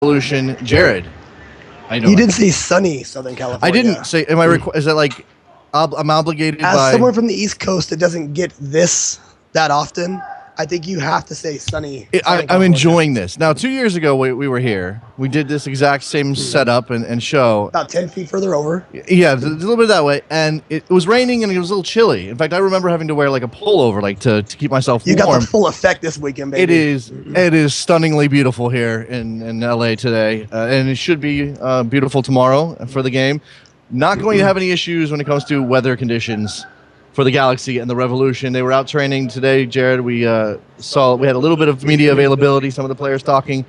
Revolution, Jared. I know. You didn't say sunny Southern California. I didn't say. Am I? Is that like? I'm obligated As by someone from the East Coast that doesn't get this that often. I think you have to say sunny. I'm enjoying this. Now, 2 years ago, we were here. We did this exact same setup and show. About 10 feet further over. Yeah, a little bit that way. And it was raining and it was a little chilly. In fact, I remember having to wear like a pullover to keep myself warm. You got the full effect this weekend, baby. It is stunningly beautiful here in LA today. And it should be beautiful tomorrow for the game. Not going to have any issues when it comes to weather conditions for the Galaxy and the Revolution. They were out training today, Jared. We saw we had a little bit of media availability, some of the players talking.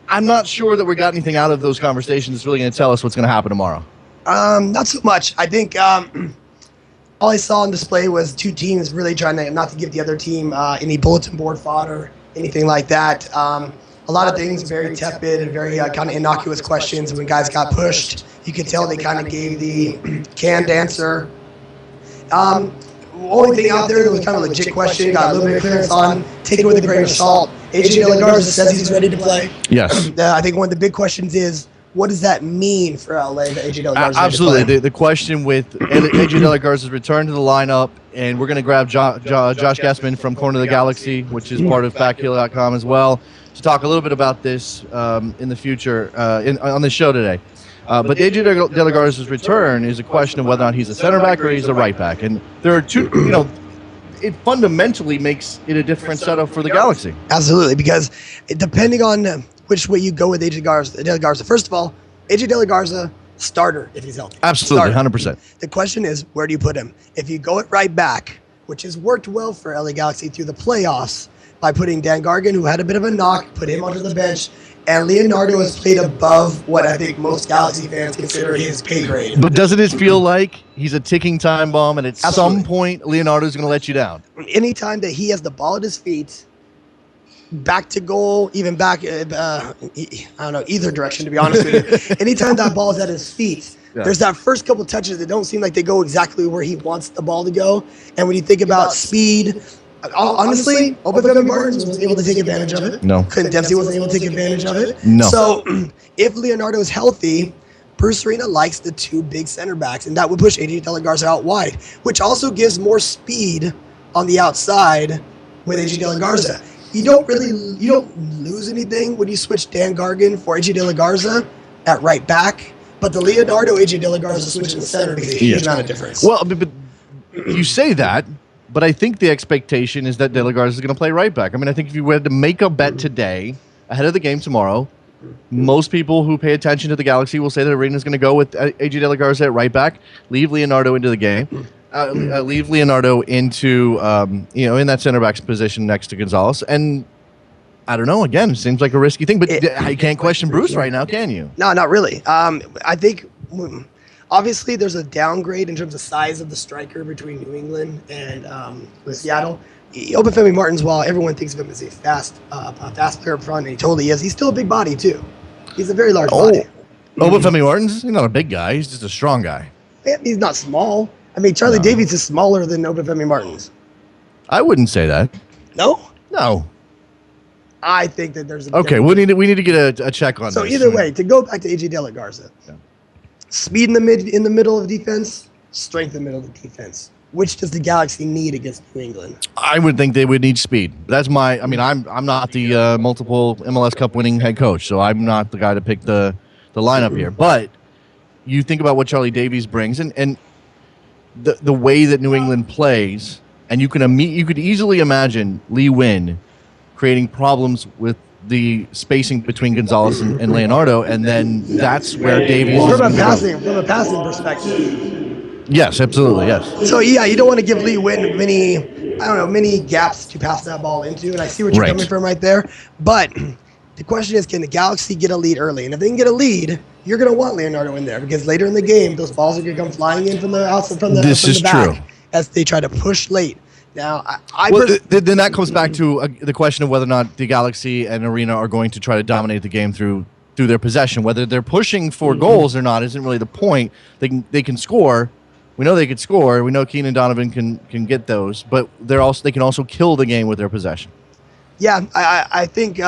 I'm not sure that we got anything out of those conversations that's really going to tell us what's going to happen tomorrow. Not so much. I think all I saw on display was two teams really trying to not to give the other team any bulletin board fodder, anything like that. A lot of things very tepid and very kind of innocuous questions. When guys got pushed, you could tell they kind of gave the canned answer. Only thing out there that was kind of a legit question, got a little bit of clearance on, take it with a grain of salt. AJ De La Garza says he's ready to play. Yes. I think one of the big questions is, what does that mean for LA that AJ De La Garza Absolutely. The question with AJ De La Garza's return to the lineup, and we're going to grab Josh Gassman from Corner of the Galaxy, which is part of Backheel.com as well, to talk a little bit about this in the future on the show today. But AJ De La Garza's return is a question of whether or not he's a center back or he's a right back. And there are two, it fundamentally makes it a different setup for the Galaxy. Absolutely, because depending on which way you go with AJ De La Garza, first of all, AJ De La Garza, starter if he's healthy. Absolutely, starter. 100%. The question is, where do you put him? If you go at right back, which has worked well for LA Galaxy through the playoffs by putting Dan Gargan, who had a bit of a knock, put him onto the bench, and Leonardo has played above what I think most Galaxy fans consider his pay grade. But doesn't it feel like he's a ticking time bomb, and at some point, Leonardo's going to let you down? Anytime that he has the ball at his feet, back to goal, even back, I don't know, either direction, to be honest with you. Anytime that ball is at his feet, there's that first couple touches that don't seem like they go exactly where he wants the ball to go. And when you think about speed, honestly, Obafemi Martins wasn't able to take advantage of it. No. Clint Dempsey wasn't able to take advantage of it. No. So if Leonardo is healthy, Bruce Arena likes the two big center backs, and that would push AJ De La Garza out wide, which also gives more speed on the outside with AJ De La Garza. You don't lose anything when you switch Dan Gargan for AJ De La Garza at right back, but the Leonardo AJ De La Garza switch in center makes a huge amount of difference. Well, but you say that, but I think the expectation is that De La Garza is going to play right back. I mean, I think if you were to make a bet today, ahead of the game tomorrow, most people who pay attention to the Galaxy will say that Arena is going to go with AJ De La Garza at right back, leave Leonardo into the game, leave Leonardo into in that center back's position next to Gonzalez, and I don't know. Again, it seems like a risky thing, but you can't question Bruce right now, can you? No, not really. I think. Obviously, there's a downgrade in terms of size of the striker between New England and Seattle. Obafemi Martins, while everyone thinks of him as a fast player up front, and he totally is, he's still a big body, too. He's a very large body. Obafemi Martins, he's not a big guy. He's just a strong guy. He's not small. I mean, Charlie Davies is smaller than Obafemi Martins. I wouldn't say that. No? No. I think that there's a okay, we need to get a check on this. So either way, to go back to AJ De La Garza. Yeah. Speed in the middle of defense, strength in the middle of the defense. Which does the Galaxy need against New England? I would think they would need speed. That's I'm not the multiple MLS Cup winning head coach, so I'm not the guy to pick the lineup here. But you think about what Charlie Davies brings, and the way that New England plays, and you could easily imagine Lee Wynn creating problems with the spacing between Gonzalez and Leonardo, and then that's where Davies is. From a passing perspective. Yes, absolutely, yes. So yeah, you don't want to give Lee Wynn many gaps to pass that ball into, and I see what you're coming from right there. But the question is, can the Galaxy get a lead early? And if they can get a lead, you're going to want Leonardo in there, because later in the game, those balls are going to come flying in from the outside, from the back, as they try to push late. Now, then that comes back to the question of whether or not the Galaxy and Arena are going to try to dominate the game through their possession. Whether they're pushing for goals or not isn't really the point. They can score. We know they could score. We know Keenan Donovan can get those, but they can also kill the game with their possession. Yeah, I think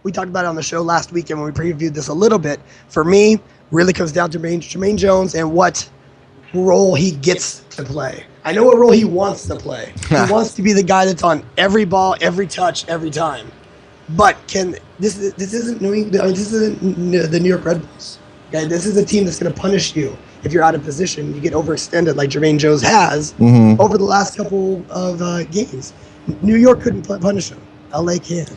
we talked about it on the show last weekend when we previewed this a little bit. For me, really comes down to Jermaine Jones and what role he gets to play. I know what role he wants to play. He wants to be the guy that's on every ball, every touch, every time. But this isn't New England, this isn't the New York Red Bulls. Okay, this is a team that's going to punish you if you're out of position. You get overextended like Jermaine Jones has over the last couple of games. New York couldn't punish him. LA can.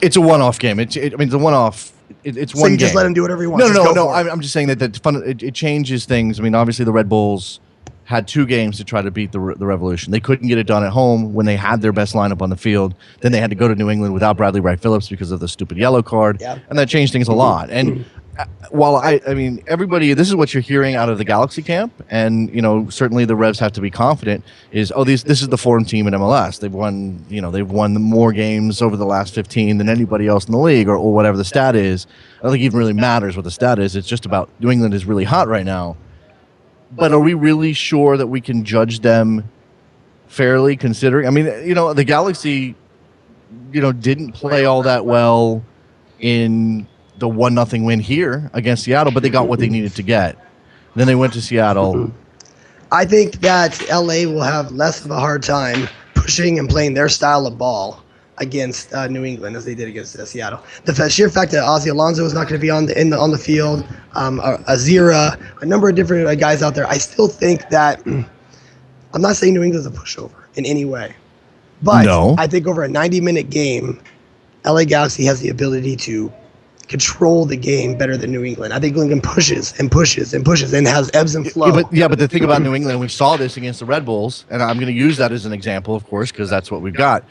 It's a one-off game. It's a one-off. It's one game. So you just let him do whatever he wants. No. I'm just saying that it changes things. I mean, obviously the Red Bulls had 2 games to try to beat the Revolution. They couldn't get it done at home when they had their best lineup on the field. Then they had to go to New England without Bradley Wright Phillips because of the stupid yellow card, and that changed things a lot. And while I mean, everybody, this is what you're hearing out of the Galaxy camp, and certainly the Revs have to be confident. This is the form team in MLS. They've won more games over the last 15 than anybody else in the league, or whatever the stat is. I don't think it even really matters what the stat is. It's just about New England is really hot right now. But are we really sure that we can judge them fairly, considering? I mean, the Galaxy, didn't play all that well in the 1-0 win here against Seattle, but they got what they needed to get. Then they went to Seattle. I think that LA will have less of a hard time pushing and playing their style of ball against New England as they did against Seattle. The sheer fact that Ozzie Alonso is not going to be on the field, Azira, a number of different guys out there, I still think that I'm not saying New England's a pushover in any way, but I think over a 90-minute game, LA Galaxy has the ability to control the game better than New England. I think New England pushes and pushes and pushes and has ebbs and flows. But the thing about New England, we saw this against the Red Bulls, and I'm going to use that as an example, of course, because that's what we've got.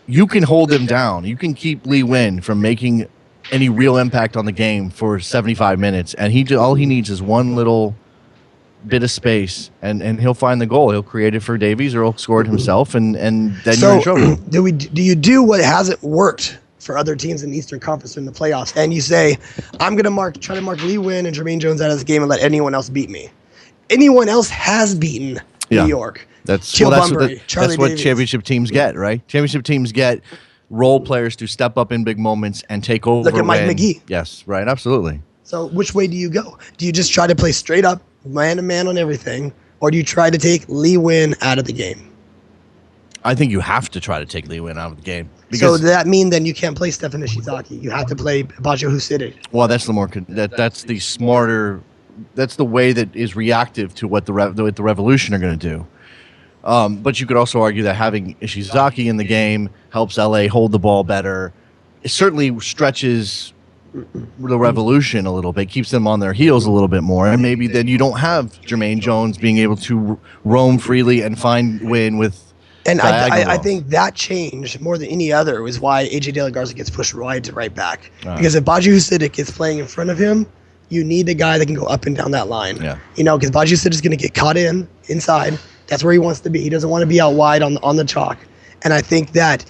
You can hold them down. You can keep Lee Nguyen from making any real impact on the game for 75 minutes, and all he needs is one little bit of space, and he'll find the goal. He'll create it for Davies, or he'll score it himself, and then you're in trouble. Do you do what hasn't worked for other teams in the Eastern Conference in the playoffs, and you say, I'm going to try to mark Lee Nguyen and Jermaine Jones out of this game and let anyone else beat me? Anyone else has beaten New York. That's what championship teams get, right? Championship teams get role players to step up in big moments and take over. Look at Mike McGee. Yes, right, absolutely. So which way do you go? Do you just try to play straight up, man-to-man on everything, or do you try to take Lee Nguyen out of the game? I think you have to try to take Lee Nguyen out of the game. So does that mean then you can't play Stefan Ishizaki? You have to play Baggio Husidic. Well, that's that's the smarter. That's the way that is reactive to what the Revolution are going to do. But you could also argue that having Ishizaki in the game helps LA hold the ball better. It certainly stretches the Revolution a little bit, keeps them on their heels a little bit more, and maybe then you don't have Jermaine Jones being able to roam freely and find win with. And I think that change more than any other was why AJ De La Garza gets pushed right to right back. Because if Baggio Husidic is playing in front of him, you need a guy that can go up and down that line. Yeah. Because Baggio Husidic is going to get caught inside. That's where he wants to be. He doesn't want to be out wide on the chalk. And I think that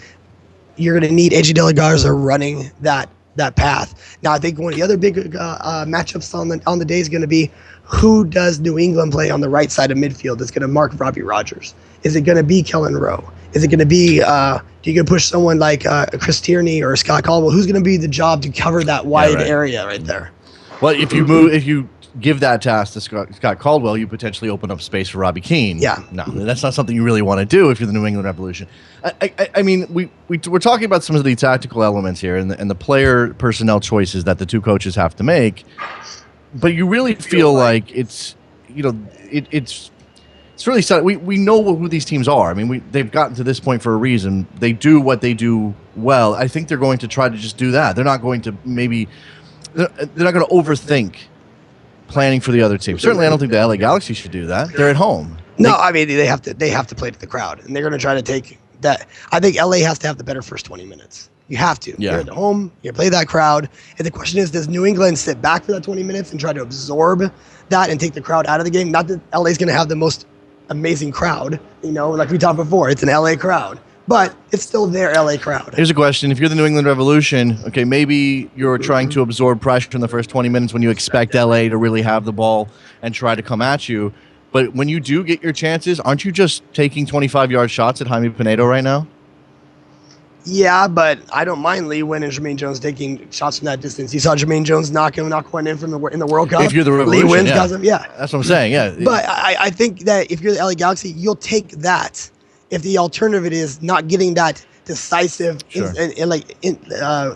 you're going to need AJ De La Garza running that path. Now, I think one of the other big matchups on the day is going to be who does New England play on the right side of midfield that's going to mark Robbie Rogers? Is it going to be Kellen Rowe? Is it going to be, do you going to push someone like Chris Tierney or Scott Caldwell? Who's going to be the job to cover that wide area right there? Well, if you give that task to Scott Caldwell, you potentially open up space for Robbie Keane. Yeah. No, that's not something you really want to do if you're the New England Revolution. I mean, we're talking about some of the tactical elements here and the player personnel choices that the two coaches have to make. But you really feel like it's really sad. We know who these teams are. I mean, they've gotten to this point for a reason. They do what they do well. I think they're going to try to just do that. They're not going to they're not going to overthink planning for the other team. Certainly, I don't think the LA Galaxy should do that. They're at home. No, I mean they have to play to the crowd, and they're going to try to take that. I think LA has to have the better first 20 minutes. You have to. Yeah. You're at home. You play that crowd, and the question is, does New England sit back for that 20 minutes and try to absorb that and take the crowd out of the game? Not that LA is going to have the most amazing crowd, like we talked before. It's an LA crowd, but it's still their LA crowd. Here's a question. If you're the New England Revolution, okay, maybe you're trying to absorb pressure in the first 20 minutes when you expect LA to really have the ball and try to come at you. But when you do get your chances, aren't you just taking 25-yard shots at Jaime Pinedo right now? Yeah, but I don't mind Lee Win and Jermaine Jones taking shots from that distance. You saw Jermaine Jones knock one in in the World Cup. If you're the Lee Revolution, Win's yeah. got some, yeah. That's what I'm saying, yeah. But I think that if you're the LA Galaxy, you'll take that. If the alternative is not getting that decisive Sure.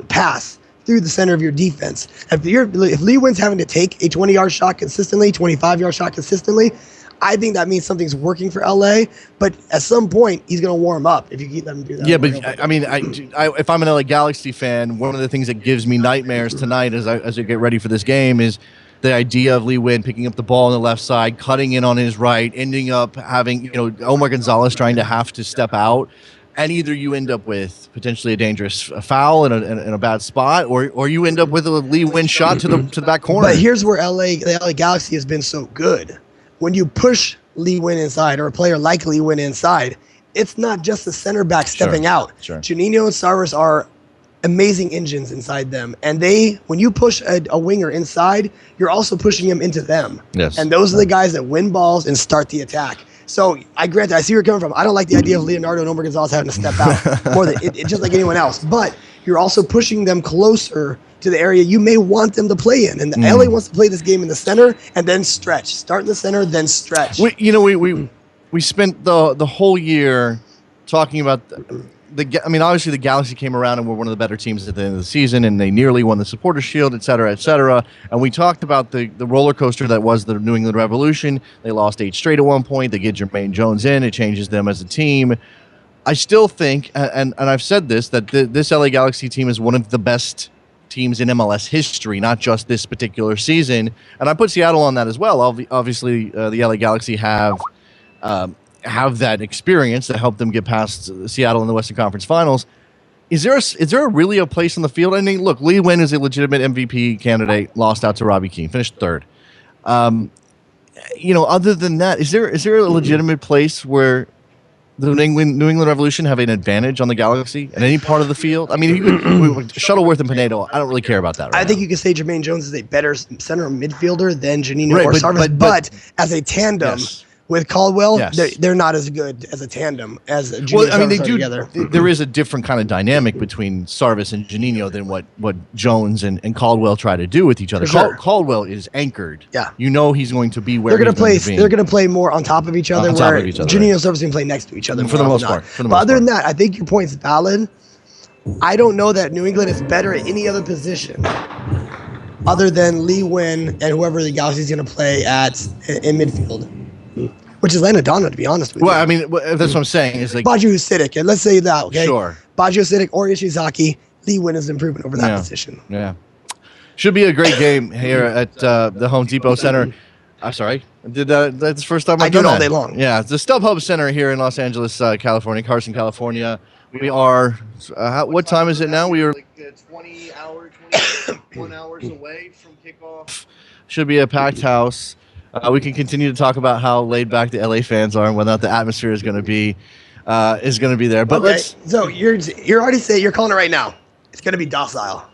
pass through the center of your defense. If Lee Win's having to take a 20-yard shot consistently, 25-yard shot consistently, I think that means something's working for LA. But at some point, he's going to warm up if you keep them do that. Yeah, but I mean, if I'm an LA Galaxy fan, one of the things that gives me nightmares tonight as I get ready for this game is the idea of Lee Win picking up the ball on the left side, cutting in on his right, ending up having Omar Gonzalez trying to have to step out, and either you end up with potentially a dangerous foul in a bad spot, or you end up with a Lee Win shot to the back corner. But here's where the LA Galaxy has been so good. When you push Lee Win inside, or a player like Lee Win inside, it's not just the center back stepping out. Sure. Juninho and Sarvis are amazing engines inside them. And when you push a winger inside, you're also pushing him into them. Yes. And those are the guys that win balls and start the attack. So I see where you're coming from. I don't like the idea of Leonardo and Omar Gonzalez having to step out more than just like anyone else. But you're also pushing them closer to the area you may want them to play in. And LA wants to play this game in the center and then stretch. Start in the center, then stretch. We spent the whole year talking about obviously the Galaxy came around and were one of the better teams at the end of the season, and they nearly won the Supporters Shield, et cetera, et cetera. And we talked about the roller coaster that was the New England Revolution. They lost 8 straight at one point. They get Jermaine Jones in. It changes them as a team. I still think, and I've said this, that this LA Galaxy team is one of the best teams in MLS history, not just this particular season. And I put Seattle on that as well. Obviously, the LA Galaxy have that experience that helped them get past Seattle in the Western Conference Finals. Is there really a place on the field? I mean, look, Lee Win is a legitimate MVP candidate, lost out to Robbie Keane, finished third. Other than that, is there a legitimate place where the New England Revolution have an advantage on the Galaxy at any part of the field? I mean, Shuttleworth and Pinedo, I don't really care about that. I think you could say Jermaine Jones is a better center midfielder than Juninho or Sarvis, but as a tandem. Yes. With Caldwell, yes. they're not as good as a tandem as Juninho and Sarvis are together. There is a different kind of dynamic between Sarvis and Juninho than what Jones and Caldwell try to do with each other. Sure. Caldwell is anchored. Yeah, he's going to be where they're going to play more on top of each other. Where Juninho and Sarvis can play next to each other for the most part. But other than that, I think your point's valid. I don't know that New England is better at any other position other than Lee Win and whoever the Galaxy is going to play in midfield. Which is Landon, to be honest with you. Well, I mean, that's what I'm saying. Is like Baju Sidic, and let's say that, okay? Sure. Baju Sidic or Ishizaki, Lee Win is an improvement over that position. Yeah. Should be a great game here at the Home Depot Center. I'm sorry. That's the first time I've done that. I do it all that. day long. Yeah, it's the StubHub Center here in Los Angeles, California, Carson, California. We are, what time is it now? We are like 21 hours away from kickoff. Should be a packed house. We can continue to talk about how laid back the LA fans are and whether or not the atmosphere is going to be there. But let's. So you're already saying, you're calling it right now. It's going to be docile.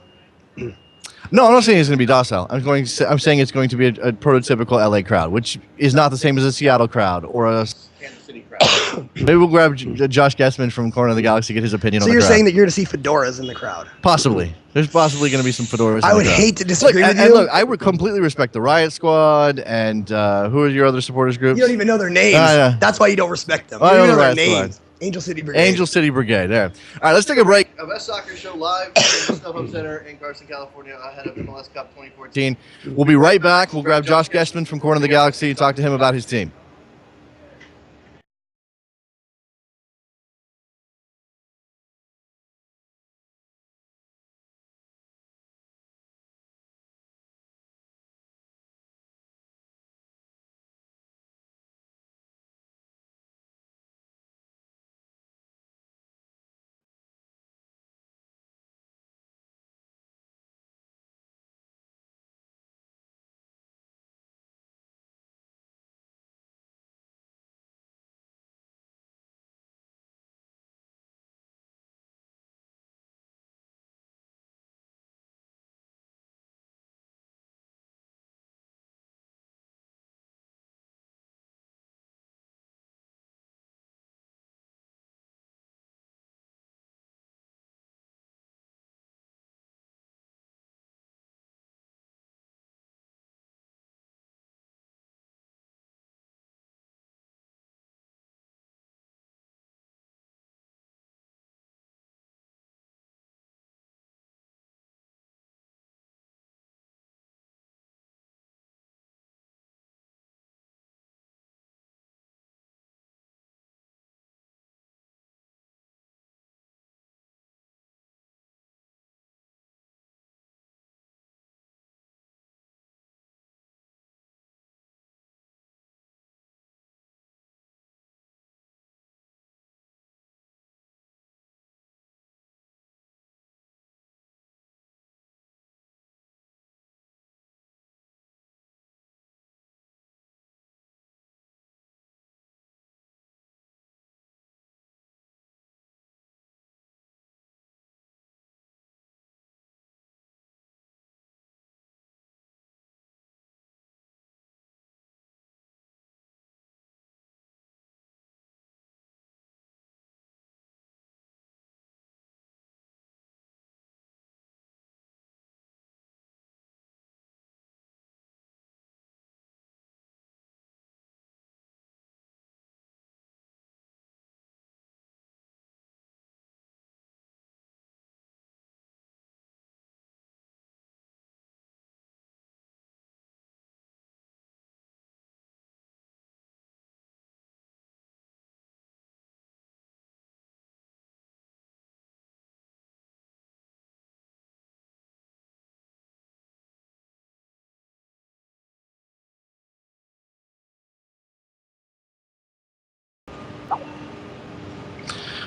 No, I'm not saying it's going to be docile. I'm saying it's going to be a prototypical LA crowd, which is not the same as a Seattle crowd or a Kansas City crowd. Maybe we'll grab Josh Guessman from Corner of the Galaxy, get his opinion on the crowd. So you're saying that you're going to see fedoras in the crowd? Possibly. There's possibly going to be some fedoras. I would hate to disagree with you. And look, I would completely respect the Riot Squad and who are your other supporters groups? You don't even know their names. That's why you don't respect them. I don't know their names. Angel City Brigade. Angel City Brigade, there. All right, let's take a break. A Best Soccer Show live from the StubHub Center in Carson, California, ahead of MLS Cup 2014. We'll be right back. We'll grab Josh Guessman from Corner of the Galaxy and talk to him about his team.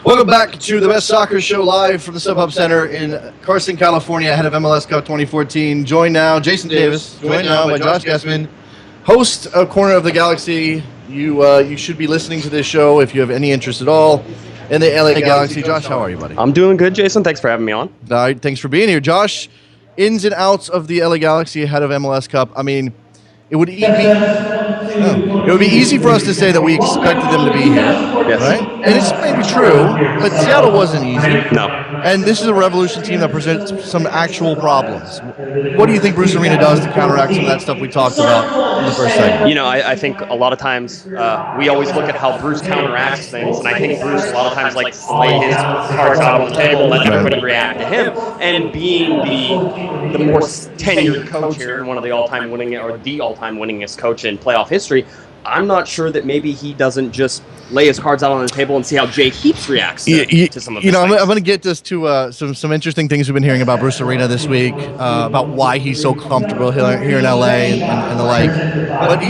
Welcome back to the best soccer show live from the StubHub Center in Carson, California, ahead of MLS Cup 2014. Joined now, Jason Davis. Joined now by Josh Gessman, host of Corner of the Galaxy. You should be listening to this show if you have any interest at all in the LA Galaxy. Josh, how are you, buddy? I'm doing good, Jason. Thanks for having me on. All right, thanks for being here. Josh, ins and outs of the LA Galaxy ahead of MLS Cup. I mean, it would be easy for us to say that we expected them to be here, right? And it's maybe true, but Seattle wasn't easy. No. And this is a Revolution team that presents some actual problems. What do you think Bruce Arena does to counteract some of that stuff we talked about in the first segment? You know, I think a lot of times we always look at how Bruce counteracts things, and I think Bruce a lot of times likes to lay his cards out on the table, let everybody react to him, and being the more tenured coach here, and one of the all-time winningest coach in playoff history, I'm not sure that maybe he doesn't just lay his cards out on the table and see how Jay Heaps reacts to some of this. I'm going to get us to some interesting things we've been hearing about Bruce Arena this week, about why he's so comfortable here in LA and the like. But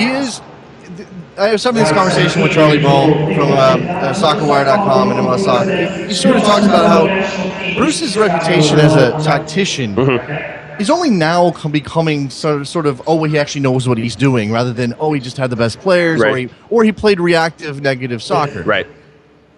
I was having this conversation with Charlie Bull from SoccerWire.com and MLS Soccer. He sort of talks about how Bruce's reputation as a tactician he's only now becoming sort of he actually knows what he's doing, rather than he just had the best players, right, or he played reactive negative soccer. Right.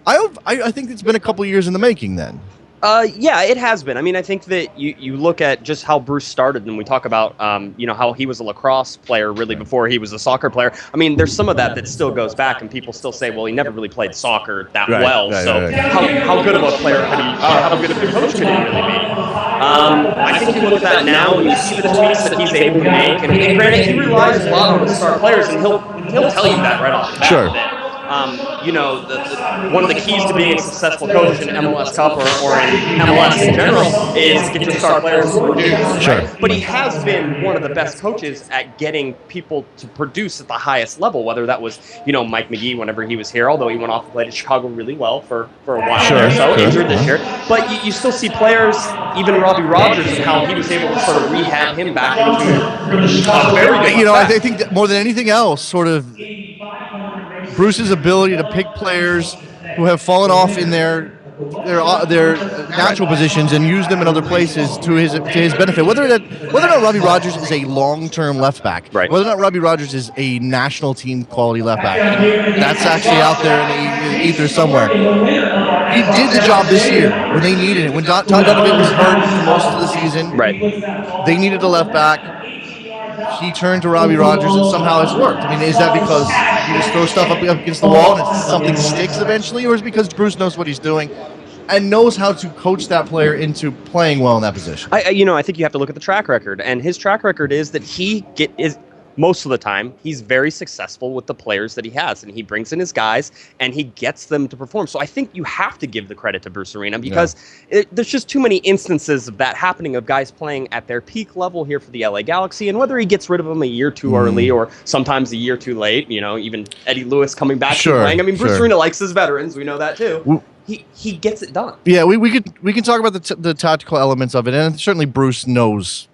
I think it's been a couple years in the making then. Yeah, it has been. I mean, I think that you look at just how Bruce started, and we talk about how he was a lacrosse player really before he was a soccer player. I mean, there's some of that still goes back, and people still say, well, he never really played soccer that well. How good of a player could he? How good of a coach could he really be? I think you look at that now and you see the tweaks that he's able to make, and granted, he relies a lot on the star players, and he'll tell you that right off the bat. Sure. One of the keys to being a successful coach in MLS Cup or in MLS in general is to get your star players to produce. Sure. Right? But he has been one of the best coaches at getting people to produce at the highest level, whether that was, Mike McGee whenever he was here, although he went off and played at Chicago really well for a while injured this year. But you still see players, even Robbie Rogers, and how he was able to sort of rehab him back into a very good I think that more than anything else, sort of Bruce's ability to pick players who have fallen off in their natural positions and use them in other places to his benefit. Whether or not Robbie Rogers is a long-term left back, right, whether or not Robbie Rogers is a national team quality left back, that's actually out there in the ether somewhere. He did the job this year when they needed it. When Todd Donovan was hurt for most of the season, right, they needed a left back. He turned to Robbie Rogers, and somehow it's worked. I mean, is that because you just throw stuff up against the wall and something sticks eventually, or is it because Bruce knows what he's doing and knows how to coach that player into playing well in that position? I think you have to look at the track record, and his track record is that most of the time, he's very successful with the players that he has, and he brings in his guys, and he gets them to perform. So I think you have to give the credit to Bruce Arena, because there's just too many instances of that happening, of guys playing at their peak level here for the LA Galaxy, and whether he gets rid of them a year too early or sometimes a year too late, even Eddie Lewis coming back and playing. I mean, Bruce Arena likes his veterans. We know that too. He gets it done. Yeah, we can talk about the tactical elements of it, and certainly Bruce knows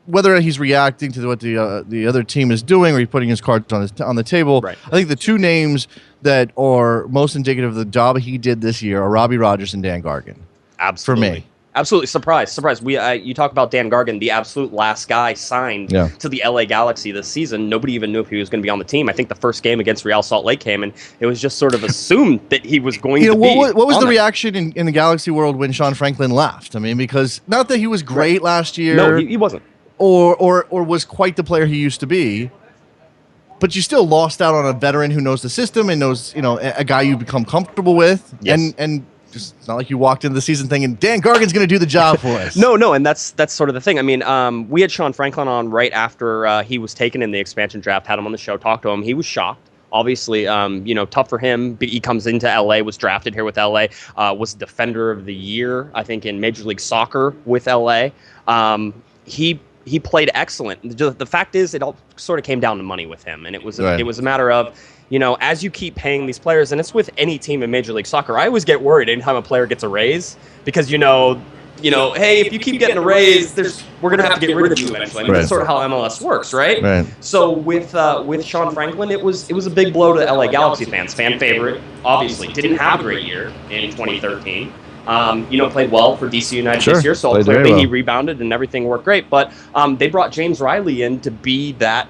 whether he's reacting to what the other team is doing or he's putting his cards on the table. Right. I think the two names that are most indicative of the job he did this year are Robbie Rogers and Dan Gargan. Absolutely. For me. Absolutely. Surprise. You talk about Dan Gargan, the absolute last guy signed to the LA Galaxy this season. Nobody even knew if he was going to be on the team. I think the first game against Real Salt Lake came, and it was just sort of assumed that he was going to be. What was the reaction in the Galaxy world when Sean Franklin left? I mean, because not that he was great last year. No, he wasn't. Or was quite the player he used to be, but you still lost out on a veteran who knows the system and knows, a guy you become comfortable with. Yes. And just it's not like you walked into the season thinking Dan Gargan's going to do the job for us. No, and that's sort of the thing. I mean, we had Sean Franklin on right after he was taken in the expansion draft, had him on the show, talked to him. He was shocked. Obviously, tough for him. He comes into LA, was drafted here with LA, was Defender of the Year, I think, in Major League Soccer with LA. He played excellent. The fact is, it all sort of came down to money with him, and it was a matter of, as you keep paying these players, and it's with any team in Major League Soccer. I always get worried anytime a player gets a raise because hey, if you keep getting a raise, we're going to have to get rid of you eventually. I mean, that's sort of how MLS works, right? Right. So with Sean Franklin, it was a big blow to LA Galaxy fans. Fan favorite, obviously. Didn't have a great year in 2013. Played well for DC United this year, so clearly he rebounded and everything worked great. But they brought James Riley in to be that,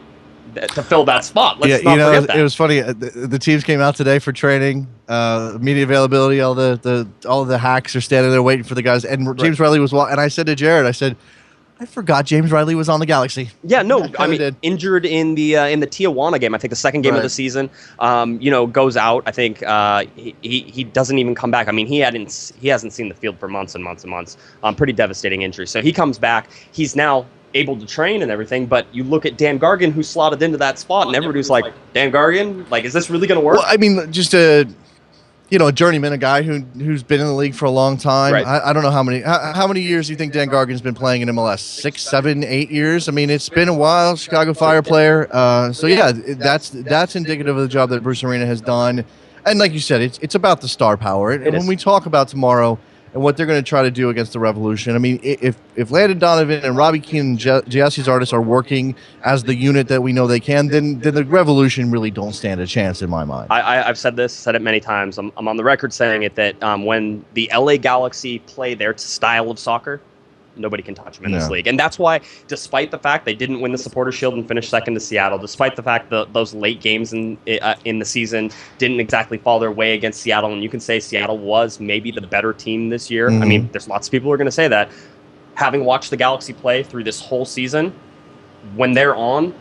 to fill that spot. Let's not forget that. It was funny. The teams came out today for training, media availability. All the hacks are standing there waiting for the guys. And James Riley was, and I said to Jared, I forgot James Riley was on the Galaxy. Yeah, no, I mean, injured in the Tijuana game. I think the second game of the season. Goes out. I think he doesn't even come back. I mean, he hasn't seen the field for months and months and months. Pretty devastating injury. So he comes back. He's now able to train and everything, but you look at Dan Gargan, who slotted into that spot, and everybody's like, Dan Gargan, like, is this really going to work? Well, I mean, just a journeyman, a guy who's been in the league for a long time. Right. I don't know how many years do you think Dan Gargan's been playing in MLS? 6, 7, 8 years? I mean, it's been a while. Chicago Fire player. So yeah, that's indicative of the job that Bruce Arena has done. And like you said, it's about the star power. And when we talk about tomorrow and what they're going to try to do against the Revolution, I mean, if Landon Donovan and Robbie Keane and Giassi's artists are working as the unit that we know they can, then the Revolution really don't stand a chance in my mind. I've said it many times. I'm on the record saying it that when the LA Galaxy play their style of soccer, nobody can touch them in this league. And that's why, despite the fact they didn't win the Supporters' Shield and finish second to Seattle, despite the fact that those late games in the season didn't exactly fall their way against Seattle, and you can say Seattle was maybe the better team this year. I mean, there's lots of people who are going to say that. Having watched the Galaxy play through this whole season, when they're on,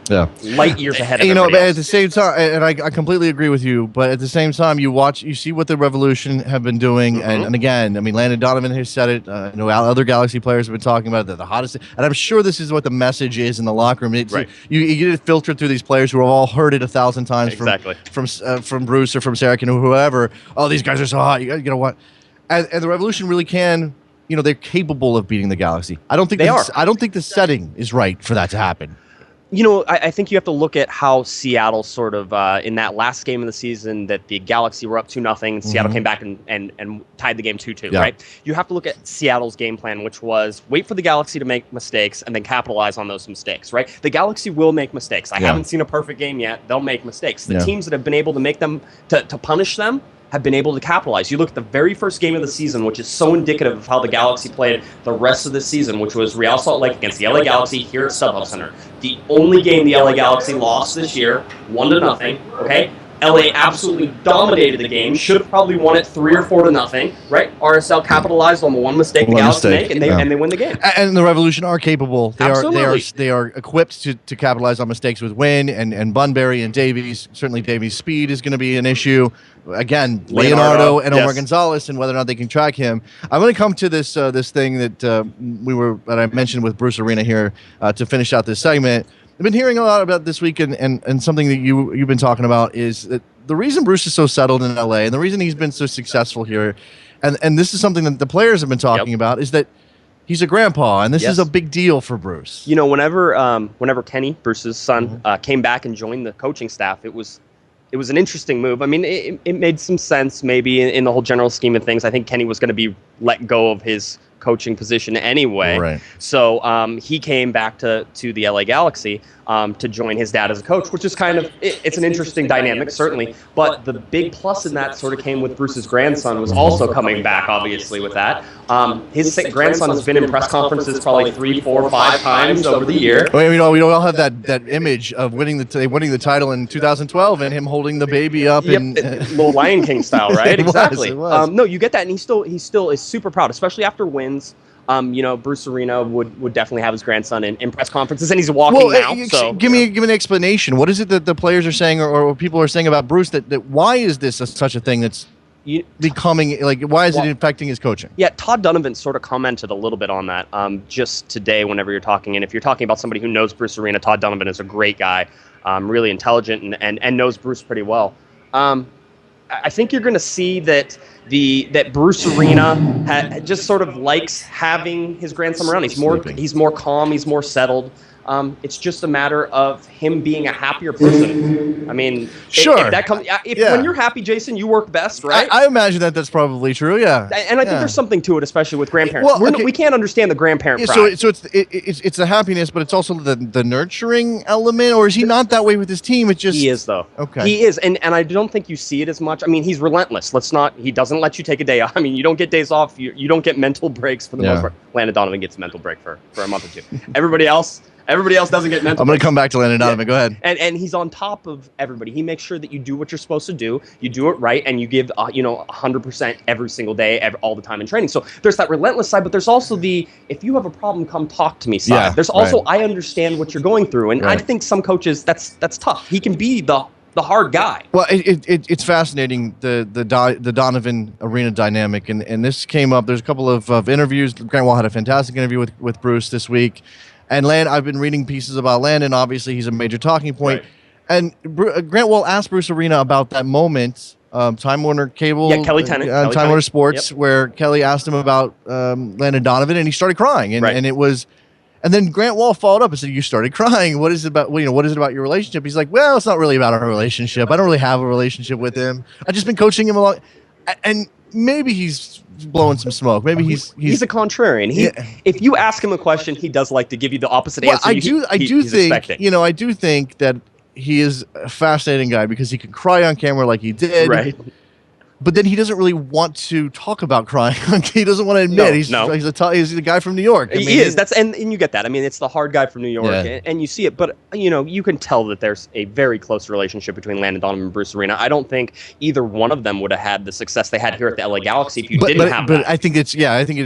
light years ahead of everybody but else. at the same time, and I completely agree with you, but at the same time, you see what the Revolution have been doing, and again, I mean, Landon Donovan has said it. I know other Galaxy players have been talking about it. They're the hottest, and I'm sure this is what the message is in the locker room. You get it filtered through these players who have all heard it 1,000 times from Bruce or from Sarkin or whoever. Oh, these guys are so hot. You know what? And the Revolution really can. They're capable of beating the Galaxy. I don't think I don't think the setting is right for that to happen. I think you have to look at how Seattle sort of, in that last game of the season, that the Galaxy were up 2-0, and Seattle came back and tied the game 2-2, right? You have to look at Seattle's game plan, which was wait for the Galaxy to make mistakes and then capitalize on those mistakes, right? The Galaxy will make mistakes. I haven't seen a perfect game yet. They'll make mistakes. The teams that have been able to make them, to punish them, have been able to capitalize. You look at the very first game of the season, which is so indicative of how the Galaxy played the rest of the season, which was Real Salt Lake against the LA Galaxy here at StubHub Center. The only game the LA Galaxy lost this year, 1-0, okay? LA absolutely dominated the game, should have probably won it 3 or 4-0, right? RSL capitalized on the one mistake the Galaxy make, and they win the game. And the Revolution are capable. They are equipped to capitalize on mistakes with Wynn and Bunbury and Davies. Certainly Davies' speed is going to be an issue. Again, Leonardo and Omar Gonzalez, and whether or not they can track him. I'm going to come to this thing that I mentioned with Bruce Arena here to finish out this segment. I've been hearing a lot about this week, and something that you've been talking about is that the reason Bruce is so settled in LA, and the reason he's been so successful here, and this is something that the players have been talking about, is that he's a grandpa, and this is a big deal for Bruce. Whenever Kenny, Bruce's son, came back and joined the coaching staff, it was an interesting move. I mean, it made some sense maybe in the whole general scheme of things. I think Kenny was going to be let go of his coaching position anyway. Right. So he came back to the LA Galaxy to join his dad as a coach, which is kind of, it's an interesting dynamic, certainly. But the big plus in that sort of came with Bruce's grandson, was also coming back, obviously, with that. His grandson has been in press conferences probably 3, 4, 5 times over the year. Well, we all have that image of winning the title in 2012 and him holding the baby up. Little Lion King style, right? Exactly. It was. No, you get that, and he still is super proud, especially after wins. Bruce Arena would definitely have his grandson in press conferences, and he's walking now. So give me an explanation. What is it that the players are saying, or people are saying about Bruce? That why is this such a thing that's becoming why is it affecting his coaching? Yeah, Todd Donovan sort of commented a little bit on that just today. Whenever you're talking, and if you're talking about somebody who knows Bruce Arena, Todd Donovan is a great guy, really intelligent and knows Bruce pretty well. I think you're going to see that that Bruce Arena just sort of likes having his grandson around. He's more calm, he's more settled. It's just a matter of him being a happier person. I mean, sure. When you're happy, Jason, you work best, right? I imagine that's probably true. Yeah, and I think there's something to it, especially with grandparents. Well, we can't understand the grandparent pride. So it's the happiness, but it's also the nurturing element. Or is he not that way with his team? It's just he is though. Okay, he is, and I don't think you see it as much. I mean, he's relentless. He doesn't let you take a day off. I mean, you don't get days off. You don't get mental breaks for the most part. Landon Donovan gets a mental break for a month or two. Everybody else doesn't get mental. I'm going to come back to Landon Donovan. Go ahead. And he's on top of everybody. He makes sure that you do what you're supposed to do. You do it right, and you give 100% every single day, all the time in training. So there's that relentless side, but there's also the if you have a problem, come talk to me side. Yeah, there's also I understand what you're going through, and I think some coaches that's tough. He can be the hard guy. Well, it's fascinating the Donovan Arena dynamic, and this came up. There's a couple of interviews. Grant Wall had a fantastic interview with Bruce this week. And I've been reading pieces about Landon. Obviously, he's a major talking point. Right. And Grant Wall asked Bruce Arena about that moment, Time Warner Cable, Kelly Tennant, Time Warner Sports, where Kelly asked him about Landon Donovan, and he started crying. And it was, and then Grant Wall followed up and said, "You started crying. What is it about? What is it about your relationship?" He's like, "Well, it's not really about our relationship. I don't really have a relationship with him. I've just been coaching him a lot." And maybe he's blowing some smoke. Maybe he's a contrarian. If you ask him a question, he does like to give you the opposite answer. I do think that he is a fascinating guy because he can cry on camera like he did. Right. But then he doesn't really want to talk about crying. He doesn't want to admit he's the guy from New York. He is. And you get that. I mean, it's the hard guy from New York, and you see it. But you can tell that there's a very close relationship between Landon Donovan and Bruce Arena. I don't think either one of them would have had the success they had here at the LA Galaxy if you didn't have that. But I think it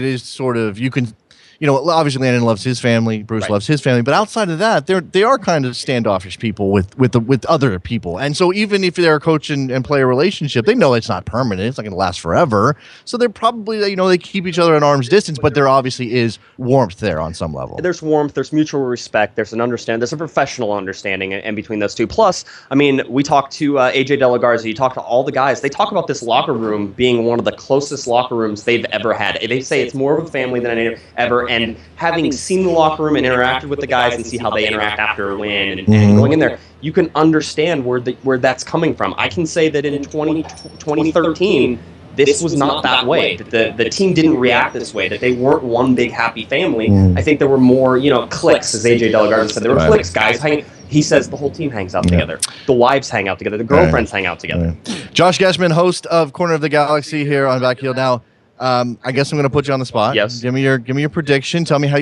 is sort of you can. Obviously Landon loves his family, Bruce loves his family, but outside of that, they are kind of standoffish people with other people. And so even if they're a coach and player relationship, they know it's not permanent, it's not going to last forever. So they're probably, they keep each other at arm's distance, but there obviously is warmth there on some level. There's warmth, there's mutual respect, there's a professional understanding in between those two. Plus, I mean, we talked to AJ De La Garza, you talk to all the guys, they talk about this locker room being one of the closest locker rooms they've ever had. They say it's more of a family than ever. And having seen the locker room and interacted with the guys and see how they interact after a win and going in there, you can understand where that's coming from. I can say that in 2013, this was not that way. That the team didn't react this way. That they weren't one big happy family. I think there were more, cliques, as AJ De La Garza said. There were cliques, guys hanging. He says the whole team hangs out together. The wives hang out together. The girlfriends hang out together. Josh Geschman, host of Corner of the Galaxy here on Backheel Now. I guess I'm going to put you on the spot. Yes. Give me your prediction. Tell me how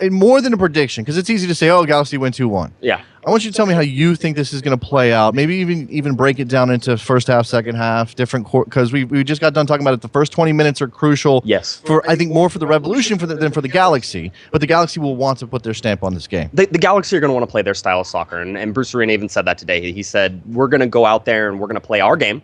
more than a prediction, because it's easy to say, Galaxy win 2-1. Yeah. I want you to tell me how you think this is going to play out. Maybe even break it down into first half, second half, different because we just got done talking about it. The first 20 minutes are crucial. Yes. I think more for the Revolution than for the Galaxy, but the Galaxy will want to put their stamp on this game. The Galaxy are going to want to play their style of soccer, and Bruce Arena even said that today. He said, we're going to go out there and we're going to play our game.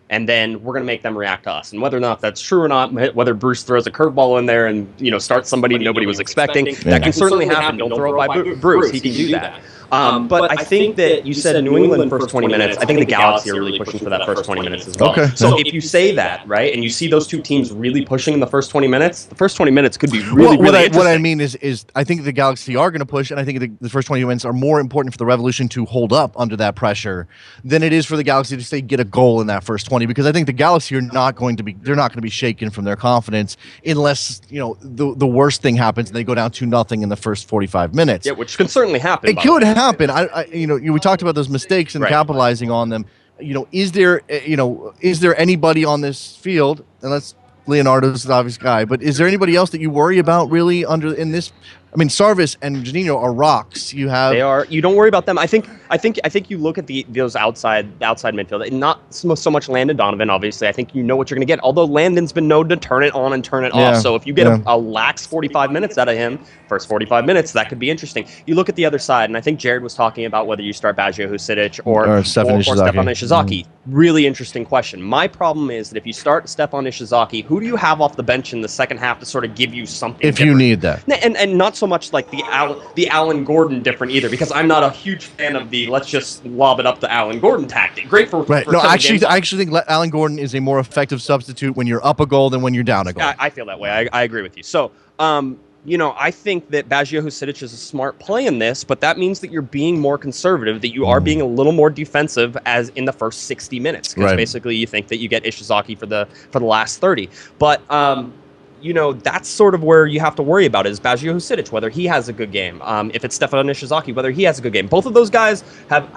And then we're going to make them react to us. And whether or not that's true or not, whether Bruce throws a curveball in there and starts somebody nobody was expecting, that can certainly happen. Don't throw it by Bruce. He can do that. But I think that you said New England first 20 minutes. I think the Galaxy are really pushing for that first 20 minutes as well. Okay. So if you say that, right, and you see those two teams really pushing in the first 20 minutes, the first 20 minutes could be really interesting. What I mean is I think the Galaxy are going to push, and I think the first 20 minutes are more important for the Revolution to hold up under that pressure than it is for the Galaxy to say get a goal in that first 20, because I think the Galaxy are not going to be shaken from their confidence unless the worst thing happens and they go down 2-0 in the first 45 minutes. Yeah, which can certainly happen. It could happen. We talked about those mistakes and capitalizing on them. Is there anybody on this field? And Leonardo's the obvious guy, but is there anybody else that you worry about really in this? I mean, Sarvis and Janino are rocks. They are. You don't worry about them. I think you look at those outside midfield. Not so much Landon Donovan, obviously. I think you know what you're going to get. Although Landon's been known to turn it on and turn it off. So if you get a lax 45 minutes out of him, first 45 minutes, that could be interesting. You look at the other side, and I think Jared was talking about whether you start Backheel Husidic or Stefan Ishizaki. Really interesting question. My problem is that if you start Stefan Ishizaki, who do you have off the bench in the second half to sort of give you something if different? You need that? And not so so much like the Alan Gordon different either, because I'm not a huge fan of the let's just lob it up to Alan Gordon tactic. Great for right. For no, some actually, games. I actually think Alan Gordon is a more effective substitute when you're up a goal than when you're down a goal. I feel that way. I agree with you. So, I think that Backheel Husidic is a smart play in this, but that means that you're being more conservative, that you are being a little more defensive as in the first 60 minutes, because basically you think that you get Ishizaki for the last 30. But that's sort of where you have to worry about is Backheel Husidic, whether he has a good game. If it's Stefan Ishizaki, whether he has a good game. Both of those guys have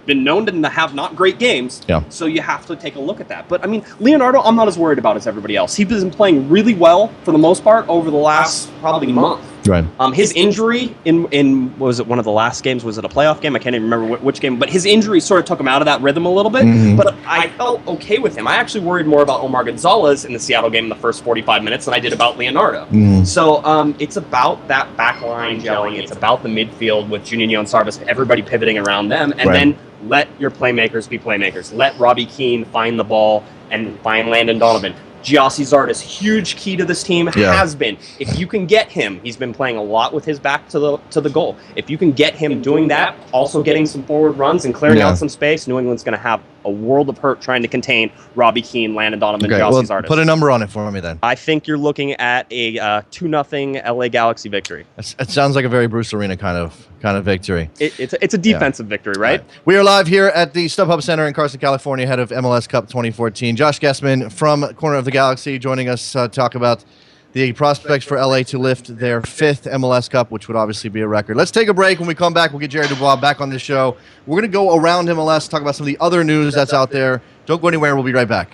been known to have not great games, so you have to take a look at that. But, I mean, Leonardo, I'm not as worried about as everybody else. He's been playing really well, for the most part, over the last probably month. Right. His injury in what was it, one of the last games? Was it a playoff game? I can't even remember which game. But his injury sort of took him out of that rhythm a little bit. But I felt okay with him. I actually worried more about Omar Gonzalez in the Seattle game in the first 45 minutes than I did about Leonardo. So it's about that back line gelling. It's about the midfield with Juninho and Sarvis, everybody pivoting around them. And then let your playmakers be playmakers. Let Robbie Keane find the ball and find Landon Donovan. Giassi Zardes, huge key to this team, has been. If you can get him, he's been playing a lot with his back to the goal. If you can get him doing that, also getting some forward runs and clearing out some space, New England's going to have a world of hurt trying to contain Robbie Keane, Landon Donovan, Giassi Zardes. Put a number on it for me then. I think you're looking at a 2-0 LA Galaxy victory. It sounds like a very Bruce Arena kind of victory. It's a defensive victory, right? We are live here at the StubHub Center in Carson, California, ahead of MLS Cup 2014. Josh Guessman from Corner of the Galaxy joining us to talk about the prospects for LA to lift their 5th MLS Cup, which would obviously be a record. Let's take a break. When we come back, we'll get Jerry Dubois back on the show. We're going to go around MLS, talk about some of the other news that's out there. Don't go anywhere. We'll be right back.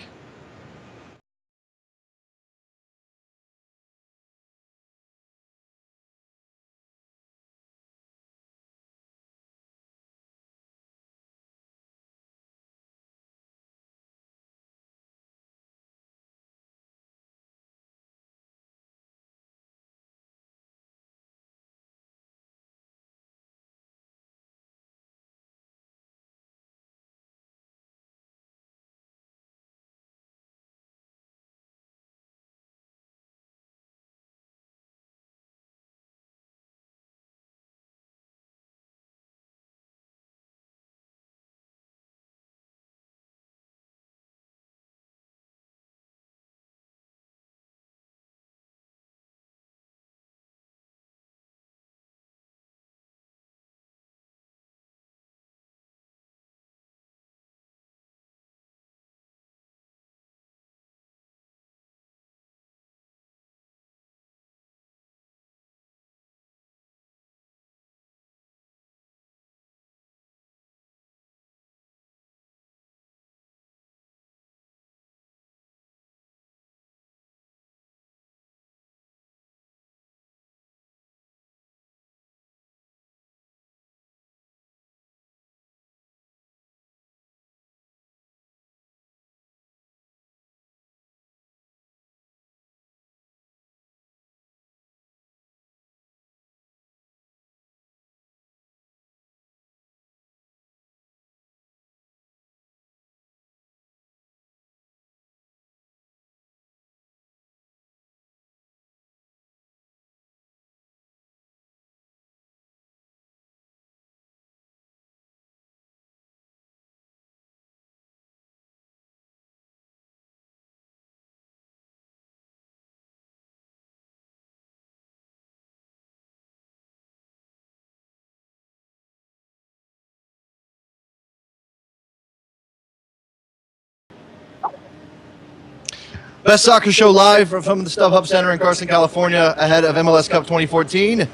Best Soccer Show live from the StubHub Center in Carson, California, ahead of MLS Cup 2014.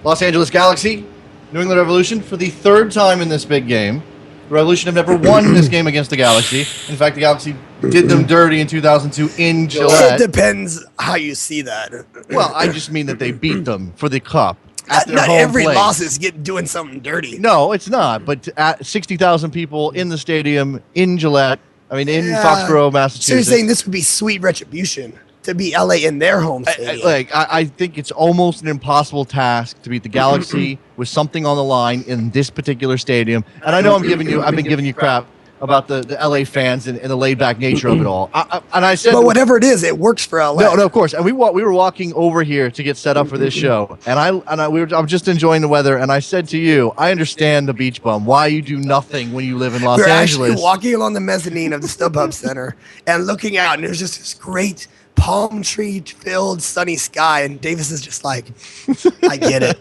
Los Angeles Galaxy, New England Revolution for the 3rd time in this big game. The Revolution have never won this game against the Galaxy. In fact, the Galaxy did them dirty in 2002 in Gillette. It depends how you see that. Well, I just mean that they beat them for the Cup. At their Not home every place. loss is doing something dirty. No, it's not. But at 60,000 people in the stadium in Gillette, in Foxborough, Massachusetts. So you're saying this would be sweet retribution to beat LA in their home stadium? I think it's almost an impossible task to beat the Galaxy with something on the line in this particular stadium. And I know I've been giving you crap about the LA fans and the laid back nature of it all. And I said, but whatever it is, it works for LA. No, of course. And we were walking over here to get set up for this show, and I'm just enjoying the weather. And I said to you, I understand the beach bum. Why you do nothing when you live in Los Angeles? We're actually walking along the mezzanine of the StubHub Center and looking out, and there's just this great palm tree filled sunny sky, and Davis is just like, I get it.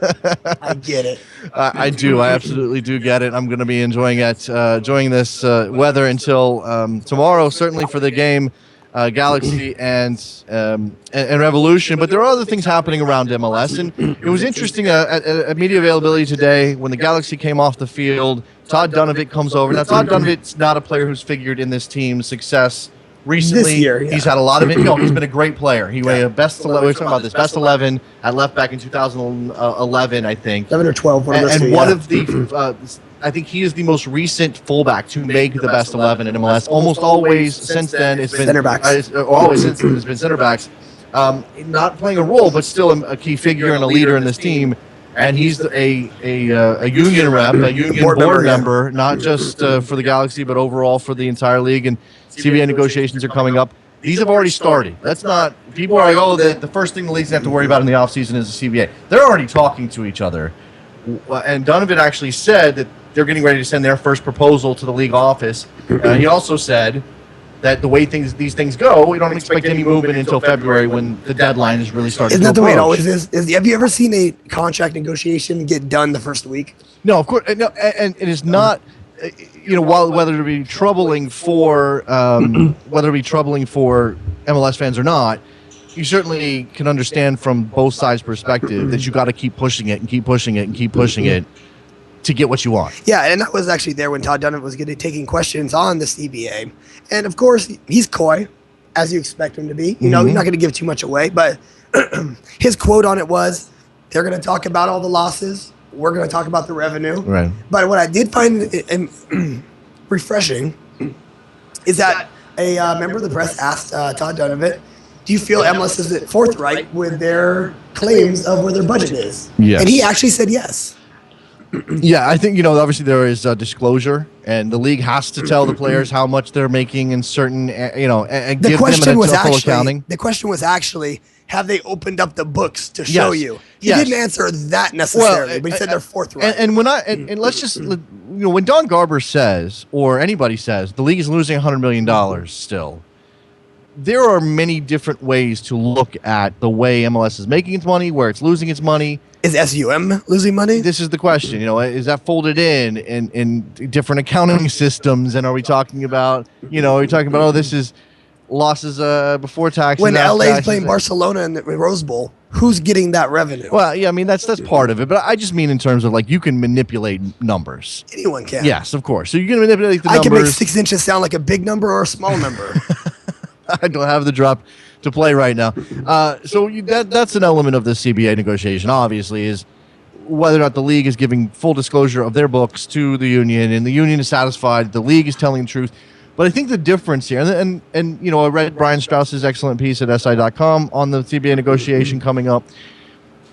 I get it. I do. I absolutely do get it. I'm going to be enjoying this weather until tomorrow, certainly for the game, Galaxy and Revolution. But there are other things happening around MLS, and it was interesting at media availability today when the Galaxy came off the field. Todd Dunovit comes over. Now, Todd Dunovit's not a player who's figured in this team's success recently. This year, yeah. He's had a lot of it. He's been a great player. He went best 11. We were talking about this best 11 at left back in 2011, I think. 11 or 12. One of the, I think he is the most recent fullback to make the best 11 in MLS. Almost always since then, it's been center backs. Always since then, it's been center backs. Not playing a role, but still a key figure and a leader in this team. And he's a union rep, a union board member, not just for the Galaxy, but overall for the entire league. And CBA negotiations are coming up. These have already started. That's not, people are like, oh, the first thing the league's have to worry about in the offseason is the CBA. They're already talking to each other. And Dunovit actually said that they're getting ready to send their first proposal to the league office. He also said that the way these things go, we don't expect any movement until February when the deadline is really starting to approach. Isn't that the way it always is? Have you ever seen a contract negotiation get done the first week? No, of course. No, and it is not. Whether it be troubling for MLS fans or not, you certainly can understand from both sides' perspective that you got to keep pushing it and keep pushing it and keep pushing it to get what you want. Yeah, and I was actually there when Todd Dunovit was taking questions on the CBA, and of course he's coy, as you expect him to be. You know, he's not going to give too much away, but his quote on it was, "They're going to talk about all the losses. We're going to talk about the revenue." Right. But what I did find refreshing is that a member of the press asked Todd Dunovit, "Do you feel MLS is forthright with their claims of where their budget is?" Yes. And he actually said yes. Yeah, I think, obviously there is disclosure, and the league has to tell the players how much they're making in certain, and give them a full accounting. The question was actually, have they opened up the books to show you? He Yes. didn't answer that necessarily, but he said they're forthright. And when let's just, when Don Garber says, or anybody says, the league is losing $100 million still, there are many different ways to look at the way MLS is making its money, where it's losing its money. Is SUM losing money? This is the question. Is that folded in different accounting systems? And are we talking about, oh, this is losses before taxes? When LA is playing Barcelona in the Rose Bowl, who's getting that revenue? Well, yeah, I mean, that's part of it. But I just mean in terms of, you can manipulate numbers. Anyone can. Yes, of course. So you can manipulate the numbers. I can make 6 inches sound like a big number or a small number. I don't have the drop to play right now. So that's an element of the CBA negotiation, obviously, is whether or not the league is giving full disclosure of their books to the union, and the union is satisfied, the league is telling the truth. But I think the difference here, and I read Brian Strauss's excellent piece at SI.com on the CBA negotiation coming up.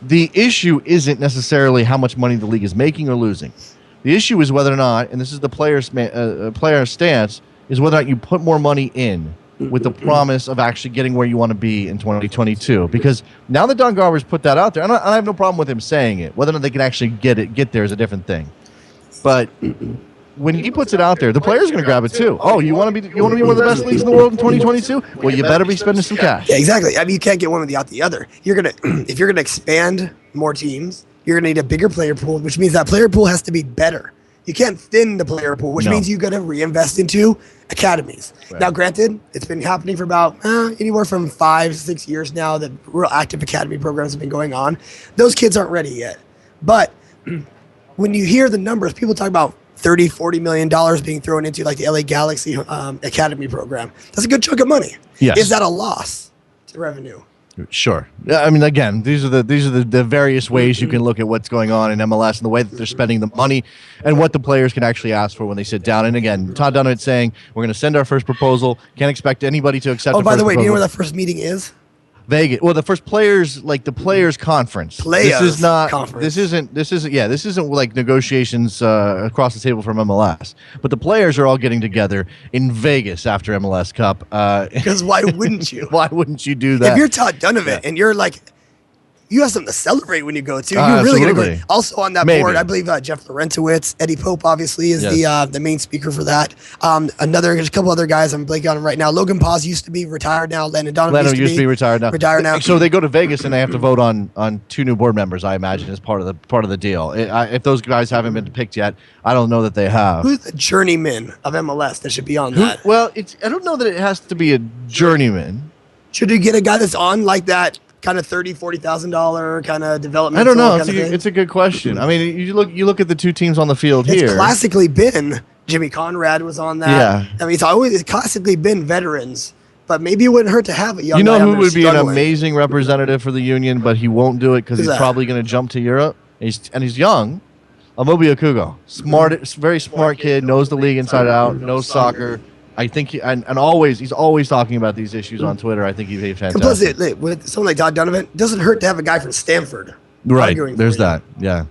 The issue isn't necessarily how much money the league is making or losing. The issue is whether or not, and this is the player stance, is whether or not you put more money in with the promise of actually getting where you want to be in 2022. Because now that Don Garber's put that out there, and I have no problem with him saying it. Whether or not they can actually get there is a different thing. But when he puts it out there, the player's going to grab it too. Oh, you want to be one of the best leagues in the world in 2022? Well, you better be spending some cash. Yeah, exactly. I mean, you can't get one without the other. If you're gonna expand more teams, you're gonna need a bigger player pool, which means that player pool has to be better. You can't thin the player pool, which means you got to reinvest into academies. Right. Now, granted, it's been happening for about anywhere from 5-6 years now that real active academy programs have been going on. Those kids aren't ready yet. But when you hear the numbers, people talk about $30-40 million being thrown into the LA Galaxy academy program. That's a good chunk of money. Yes. Is that a loss to revenue? Sure. I mean, again, these are the various ways you can look at what's going on in MLS and the way that they're spending the money and what the players can actually ask for when they sit down. And again, Todd Dunovit saying we're going to send our first proposal. Can't expect anybody to accept. Oh, by the way, do you know where that first meeting is? Vegas. Well, the first players, like the players conference. Players this is not. conference. This isn't like negotiations across the table from MLS. But the players are all getting together in Vegas after MLS Cup. Because why wouldn't you? Why wouldn't you do that? If you're Todd Donovan and you're like, you have something to celebrate when you go to. You're really going to go. Also on that board, I believe Jeff Laurentowicz, Eddie Pope, obviously, is the main speaker for that. There's a couple other guys I'm blanking on him right now. Logan Paz used to be retired now. Landon Donovan used to be retired now. So they go to Vegas and they have to vote on 2 new board members, I imagine, as part of the deal. If those guys haven't been picked yet, I don't know that they have. Who's the journeyman of MLS that should be on that? Well, I don't know that it has to be a journeyman. Should you get a guy that's on like that? Kind of $30,000-$40,000 kind of development. I don't know. It's a good question. I mean, you look at the 2 teams on the field here. It's classically been Jimmy Conrad was on that. Yeah. I mean, it's classically been veterans, but maybe it wouldn't hurt to have a young. You know who would be an amazing representative for the union, but he won't do it because he's probably going to jump to Europe. He's young. Amobi Okugo, very smart kid, knows the league inside out, knows soccer. I think he's always talking about these issues on Twitter. I think he'd be fantastic. Plus, with someone like Todd Donovan, it doesn't hurt to have a guy from Stanford. Right. There's that. Yeah.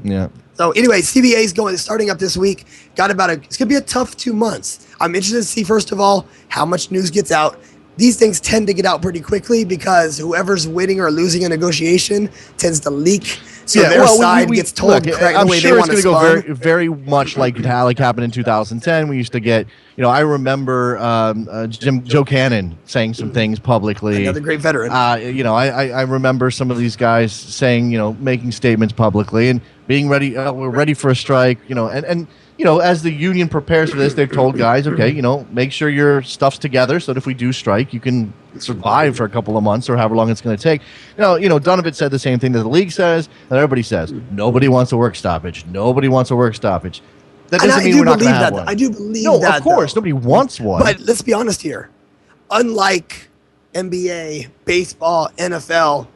Yeah. So anyway, CBA is starting up this week. It's gonna be a tough 2 months. I'm interested to see, first of all, how much news gets out. These things tend to get out pretty quickly because whoever's winning or losing a negotiation tends to leak. So their side gets told correctly the way they want to spun. I'm sure it's going to go very, very much like happened in 2010. We used to get, I remember Joe Cannon saying some things publicly. Another great veteran. I remember some of these guys saying, making statements publicly and being ready. We're ready for a strike. As the union prepares for this, they've told guys, okay, make sure your stuff's together so that if we do strike, you can survive for a couple of months or however long it's going to take. Donovan said the same thing that the league says and everybody says. Nobody wants a work stoppage. Nobody wants a work stoppage. That doesn't mean we're not going to have one. I do believe that. No, of course. Nobody wants one. But let's be honest here. Unlike NBA, baseball, NFL,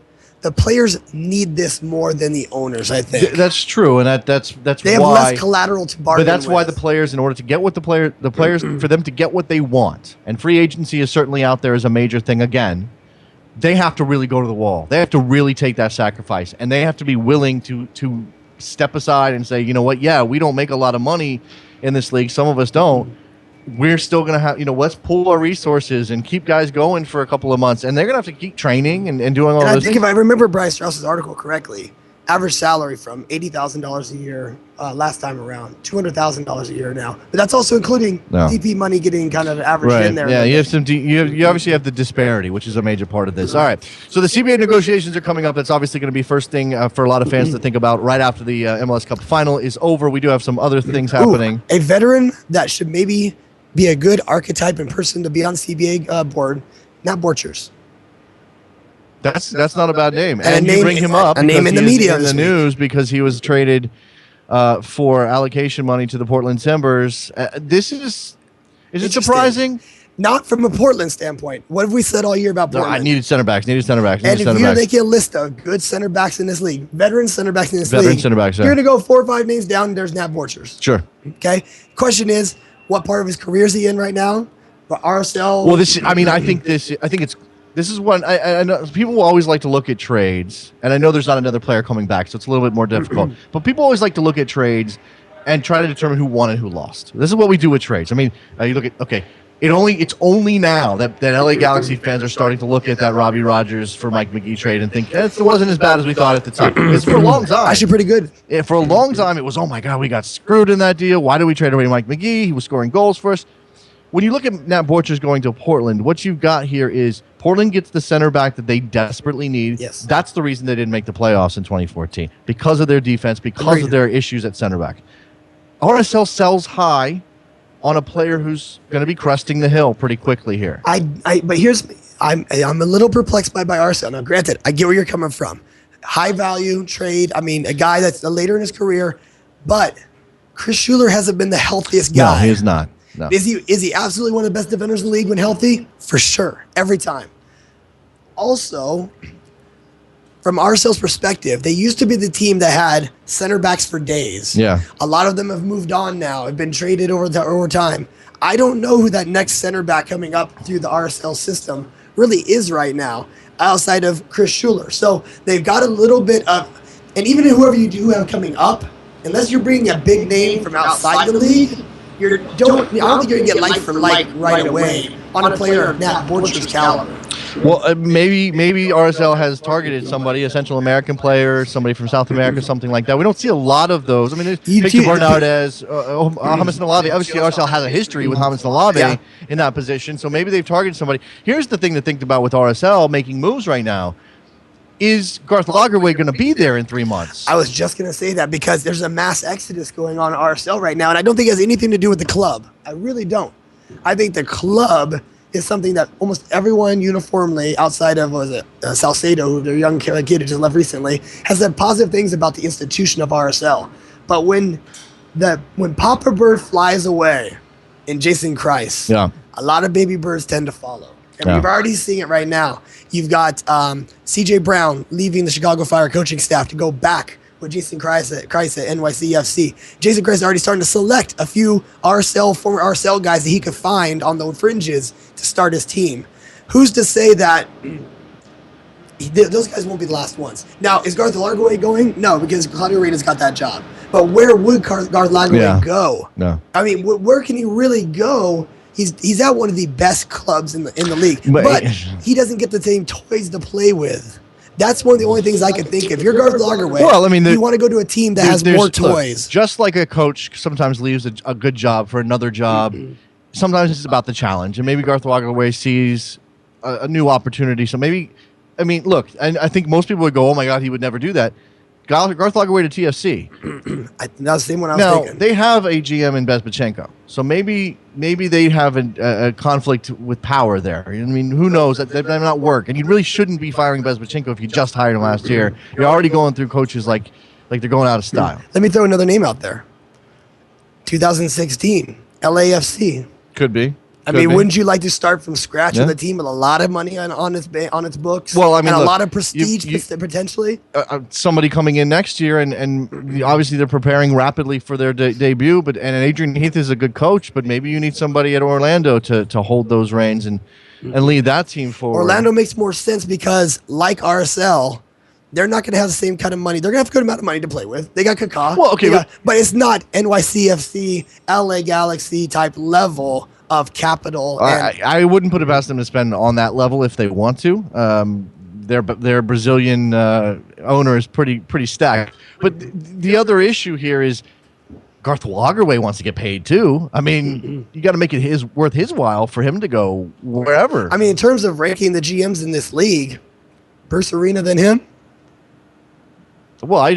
the players need this more than the owners, I think. That's true, and that's they have less collateral to bargain. But that's why the players, in order to get what the players for them to get what they want, and free agency is certainly out there as a major thing again. They have to really go to the wall. They have to really take that sacrifice, and they have to be willing to step aside and say, you know what? Yeah, we don't make a lot of money in this league. Some of us don't. We're still going to have, let's pool our resources and keep guys going for a couple of months. And they're going to have to keep training and doing all those things. I think if I remember Bryce Strauss's article correctly, average salary from $80,000 a year last time around, $200,000 a year now. But that's also including DP money getting kind of averaged in there. Yeah, you obviously have the disparity, which is a major part of this. All right, so the CBA negotiations are coming up. That's obviously going to be first thing for a lot of fans to think about right after the MLS Cup final is over. We do have some other things happening. A veteran that should maybe be a good archetype and person to be on CBA board, Nat Borchers. That's not a bad name. And you bring him up. A name in the media in the news because he was traded for allocation money to the Portland Timbers. Is it surprising? Not from a Portland standpoint. What have we said all year about Portland? I needed center backs. And if you're making a list of good center backs in this league, veteran center backs in this league, center backs, you're going to go 4 or 5 names down, and there's Nat Borchers. Sure. Okay? Question is, what part of his career is he in right now? But RSL. Well, this is one. I know people will always like to look at trades, and I know there's not another player coming back, so it's a little bit more difficult. But people always like to look at trades and try to determine who won and who lost. This is what we do with trades. I mean, you look at it's only now that LA Galaxy fans are starting to look at that Robbie Rogers for Mike McGee trade and think it wasn't as bad as we thought at the time. It's for a long time. Actually, pretty good. For a long time, it was, oh my God, we got screwed in that deal. Why did we trade away Mike McGee? He was scoring goals for us. When you look at Nat Borchers going to Portland, what you've got here is Portland gets the center back that they desperately need. Yes. That's the reason they didn't make the playoffs in 2014, because of their defense, because of their issues at center back. RSL sells high on a player who's going to be cresting the hill pretty quickly here. But I'm a little perplexed by RSL. Now, granted, I get where you're coming from. High value trade. I mean, a guy that's later in his career, but Chris Schuler hasn't been the healthiest guy. No, he is not. No. Is he absolutely one of the best defenders in the league when healthy? For sure, every time. Also, from RSL's perspective, they used to be the team that had center backs for days. Yeah. A lot of them have moved on now, have been traded over time. I don't know who that next center back coming up through the RSL system really is right now. outside of Chris Schuler. So they've got a little bit of, and even whoever you do have coming up, unless you're bringing a big name from outside the league, I don't think you're going to get like for like right away on a player of Nat Borchers' caliber. Well, maybe RSL has targeted somebody, a Central American player, somebody from South America, something like that. We don't see a lot of those. I mean, Victor Bernardes, James Nalave. Obviously, RSL has a history with James Nalave in that position, so maybe they've targeted somebody. Here's the thing to think about with RSL making moves right now. Is Garth Lagerwey going to be there in 3 months? I was just going to say that because there's a mass exodus going on at RSL right now, and I don't think it has anything to do with the club. I really don't. I think the club is something that almost everyone uniformly, outside of Salcedo, who their young kid who just left recently, has said positive things about the institution of RSL. But when Papa Bird flies away in Jason Kreis, a lot of baby birds tend to follow. And we've already seen it right now. You've got CJ Brown leaving the Chicago Fire coaching staff to go back with Jason Kreis at NYCFC. Jason Kreis is already starting to select a few former RSL guys that he could find on the fringes to start his team. Who's to say that those guys won't be the last ones? Now, is Garth Lagerwey going? No, because Claudio Reyna's got that job. But where would Garth Lagerwey go? No. I mean, where can he really go? He's at one of the best clubs in the league, but he doesn't get the same toys to play with. That's one of the only things I can think of. If you're Garth Lagerwey, well, I mean, you want to go to a team that has more toys. Look, just like a coach sometimes leaves a good job for another job, sometimes it's about the challenge. And maybe Garth Lagerwey sees a new opportunity. So maybe, I mean, look, I think most people would go, oh my God, he would never do that. Garth Lagerwey to TFC. That's the same one I was thinking. Now, they have a GM in Bezbachenko. So maybe they have a conflict with power there. I mean, who knows? That might not work. And you really shouldn't be firing Bezbachenko if you just hired him last year. You're already going through coaches like they're going out of style. Let me throw another name out there. 2016, LAFC. Could be. I mean, wouldn't you like to start from scratch with a team with a lot of money on its books? Well, I mean, and a lot of prestige potentially. Somebody coming in next year, and obviously they're preparing rapidly for their debut. And Adrian Heath is a good coach, but maybe you need somebody at Orlando to hold those reins and lead that team forward. Orlando makes more sense because, like RSL, they're not going to have the same kind of money. They're going to have a good amount of money to play with. They got Kaká. Well, okay, but it's not NYCFC, LA Galaxy type level of capital. I wouldn't put it past them to spend on that level if they want to. Their Brazilian owner is pretty stacked. But the other issue here is Garth Lagerwey wants to get paid too. I mean, you got to make it worth his while for him to go wherever. I mean, in terms of ranking the GMs in this league, Bruce Arena than him. Well, I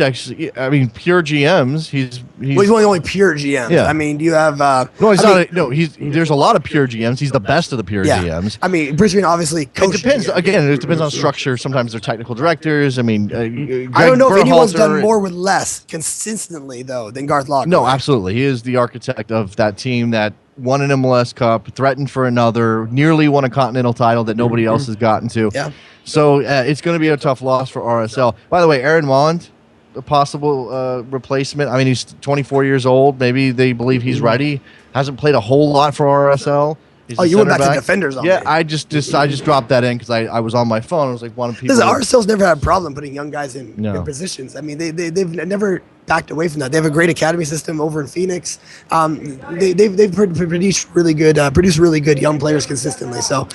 mean, pure GMs. He's one of the only pure GMs. Yeah. I mean, you have. There's a lot of pure GMs. He's the best of the pure GMs. I mean, Bruce Arena obviously coaches. It depends. Again, it depends on structure. Sometimes they're technical directors. I mean, I don't know if anyone's done more with less consistently though than Garth Lagerwey. No, absolutely. He is the architect of that team that won an MLS Cup, threatened for another, nearly won a continental title that nobody else has gotten to. Yeah. So it's going to be a tough loss for RSL. By the way, Aaron Molland, a possible replacement. I mean, he's 24 years old. Maybe they believe he's ready. Hasn't played a whole lot for RSL. You went back to defenders on me. I just dropped that in because I was on my phone. I was like, one of people. RSL's never had a problem putting young guys in positions. I mean, they've never backed away from that. They have a great academy system over in Phoenix. They've produced really good young players consistently. So,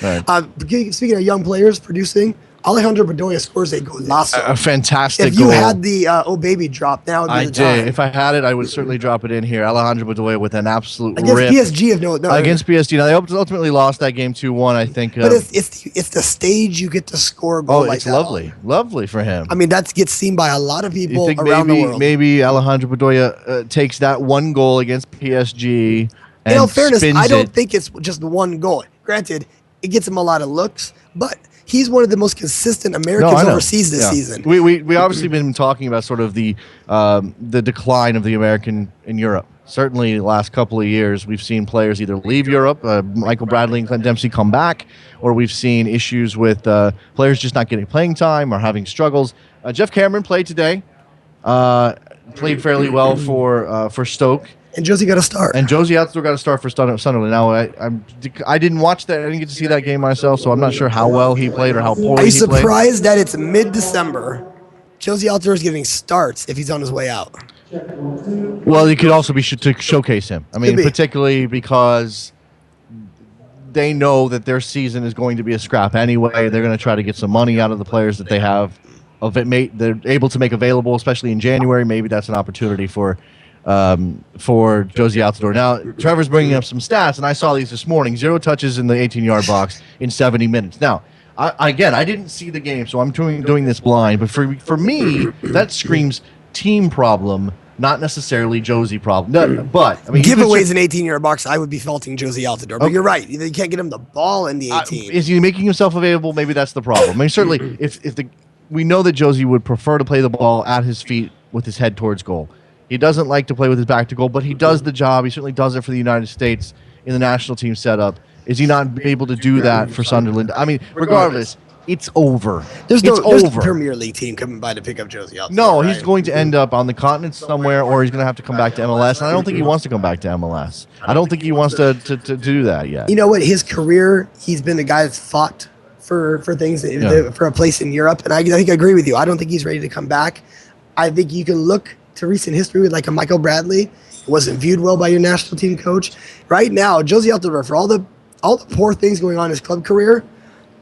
speaking of young players producing, Alejandro Bedoya scores a golazo. A fantastic goal. If you had the Oh Baby drop, now would be the time. If I had it, I would certainly drop it in here. Alejandro Bedoya with an absolute against rip. PSG. Against PSG. Now, they ultimately lost that game 2-1, I think. But it's the stage you get to score a goal like that. Oh, it's lovely for him. I mean, that gets seen by a lot of people around the world. Maybe Alejandro Bedoya takes that one goal against PSG and in all fairness, I don't it. think it's just one goal. Granted, it gets him a lot of looks, but he's one of the most consistent Americans overseas this season. We obviously been talking about sort of the decline of the American in Europe. Certainly, the last couple of years, we've seen players either leave Europe, Michael Bradley and Clint Dempsey come back, or we've seen issues with players just not getting playing time or having struggles. Jeff Cameron played today, played fairly well for Stoke. And Josie got a start. And Josie Altidore got a start for Sunderland. Now, I didn't watch that. I didn't get to see that game myself, so I'm not sure how well he played or how poorly he played. Are you surprised that it's mid-December? Josie Altidore is getting starts if he's on his way out. Well, it could also be to showcase him. I mean, particularly because they know that their season is going to be a scrap anyway. They're going to try to get some money out of the players that they have. They're able to make available, especially in January. Maybe that's an opportunity for Josie Altidore. Now, Trevor's bringing up some stats, and I saw these this morning. 0 touches in the 18-yard box in 70 minutes. Now, I didn't see the game, so I'm doing this blind. But for me, that screams team problem, not necessarily Josie problem. No, but I mean, giveaways in 18-yard box, I would be faulting Josie Altidore. But you're right. You can't get him the ball in the 18. Is he making himself available? Maybe that's the problem. I mean, certainly, we know that Josie would prefer to play the ball at his feet with his head towards goal. He doesn't like to play with his back to goal, but he does the job. He certainly does it for the United States in the national team setup. Is he not able to do that for Sunderland? I mean, regardless, it's over. There's no Premier League team coming by to pick up Josie Altidore. No, he's going to end up on the continent somewhere, or he's going to have to come back to MLS. And I don't think he wants to come back to MLS. I don't think he wants to do that yet. You know what? His career, he's been the guy that's fought for things, for a place in Europe. And I think I agree with you. I don't think he's ready to come back. I think you can look to recent history with like a Michael Bradley. Wasn't viewed well by your national team coach. Right now, Josie Altidore, for all the poor things going on in his club career,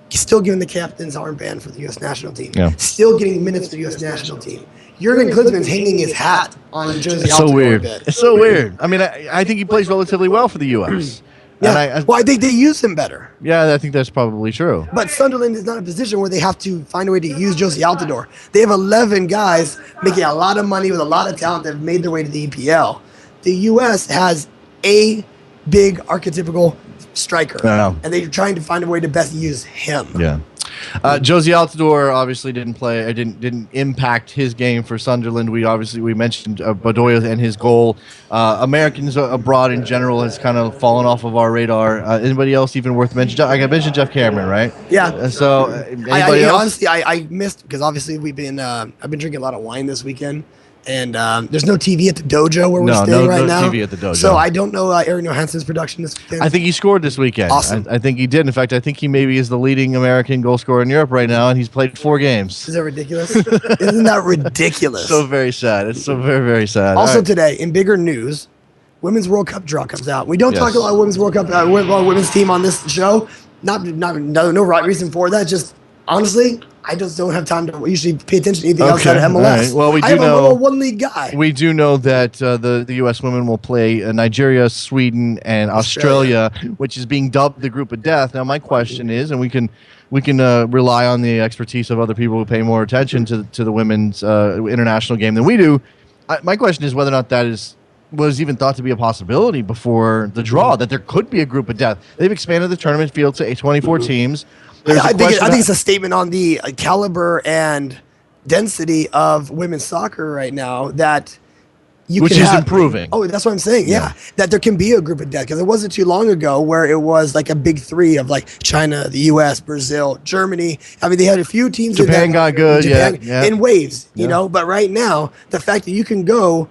he's still giving the captain's armband for the U.S. national team. Yeah. Still getting minutes for the U.S. national team. Jurgen Klinsmann's hanging his hat on Josie Altidore. So weird. It's so weird. I mean, I think he plays relatively well for the U.S. Yeah. I think they use him better. Yeah, I think that's probably true. But Sunderland is not in a position where they have to find a way to use Josie Altidore. They have 11 guys making a lot of money with a lot of talent that have made their way to the EPL. The U.S. has a big archetypical striker, and they're trying to find a way to best use him. Yeah. Josie Altidore obviously didn't impact his game for Sunderland. We mentioned Bedoya and his goal. Americans abroad in general has kind of fallen off of our radar. Anybody else even worth mentioning? I mentioned Jeff Cameron, right? Yeah. So anybody else? Honestly, I missed because obviously I've been drinking a lot of wine this weekend. And there's no TV at the dojo where we're staying right now. No TV at the dojo. So I don't know Aaron Johansson's production this weekend. I think he scored this weekend. Awesome. I think he did. In fact, I think he maybe is the leading American goal scorer in Europe right now, and he's played 4 games. Is that ridiculous? Isn't that ridiculous? So very sad. It's so very, very sad. Also today, in bigger news, Women's World Cup draw comes out. We don't talk a lot of Women's World Cup, women's team on this show. No right reason for that. Just honestly, I just don't have time to usually pay attention to anything outside of MLS. Right. Well, I'm a one league guy. We do know that the U.S. women will play Nigeria, Sweden, and Australia, which is being dubbed the group of death. Now, my question is, and we can rely on the expertise of other people who pay more attention to the women's international game than we do. My question is whether or not that was even thought to be a possibility before the draw, that there could be a group of death. They've expanded the tournament field to 24 teams. I think it's a statement on the caliber and density of women's soccer right now that which is improving. Oh, that's what I'm saying. Yeah. That there can be a group of death because it wasn't too long ago where it was like a big 3 of like China, the U.S., Brazil, Germany. I mean, they had a few teams. Japan got good, in waves, you know. But right now, the fact that you can go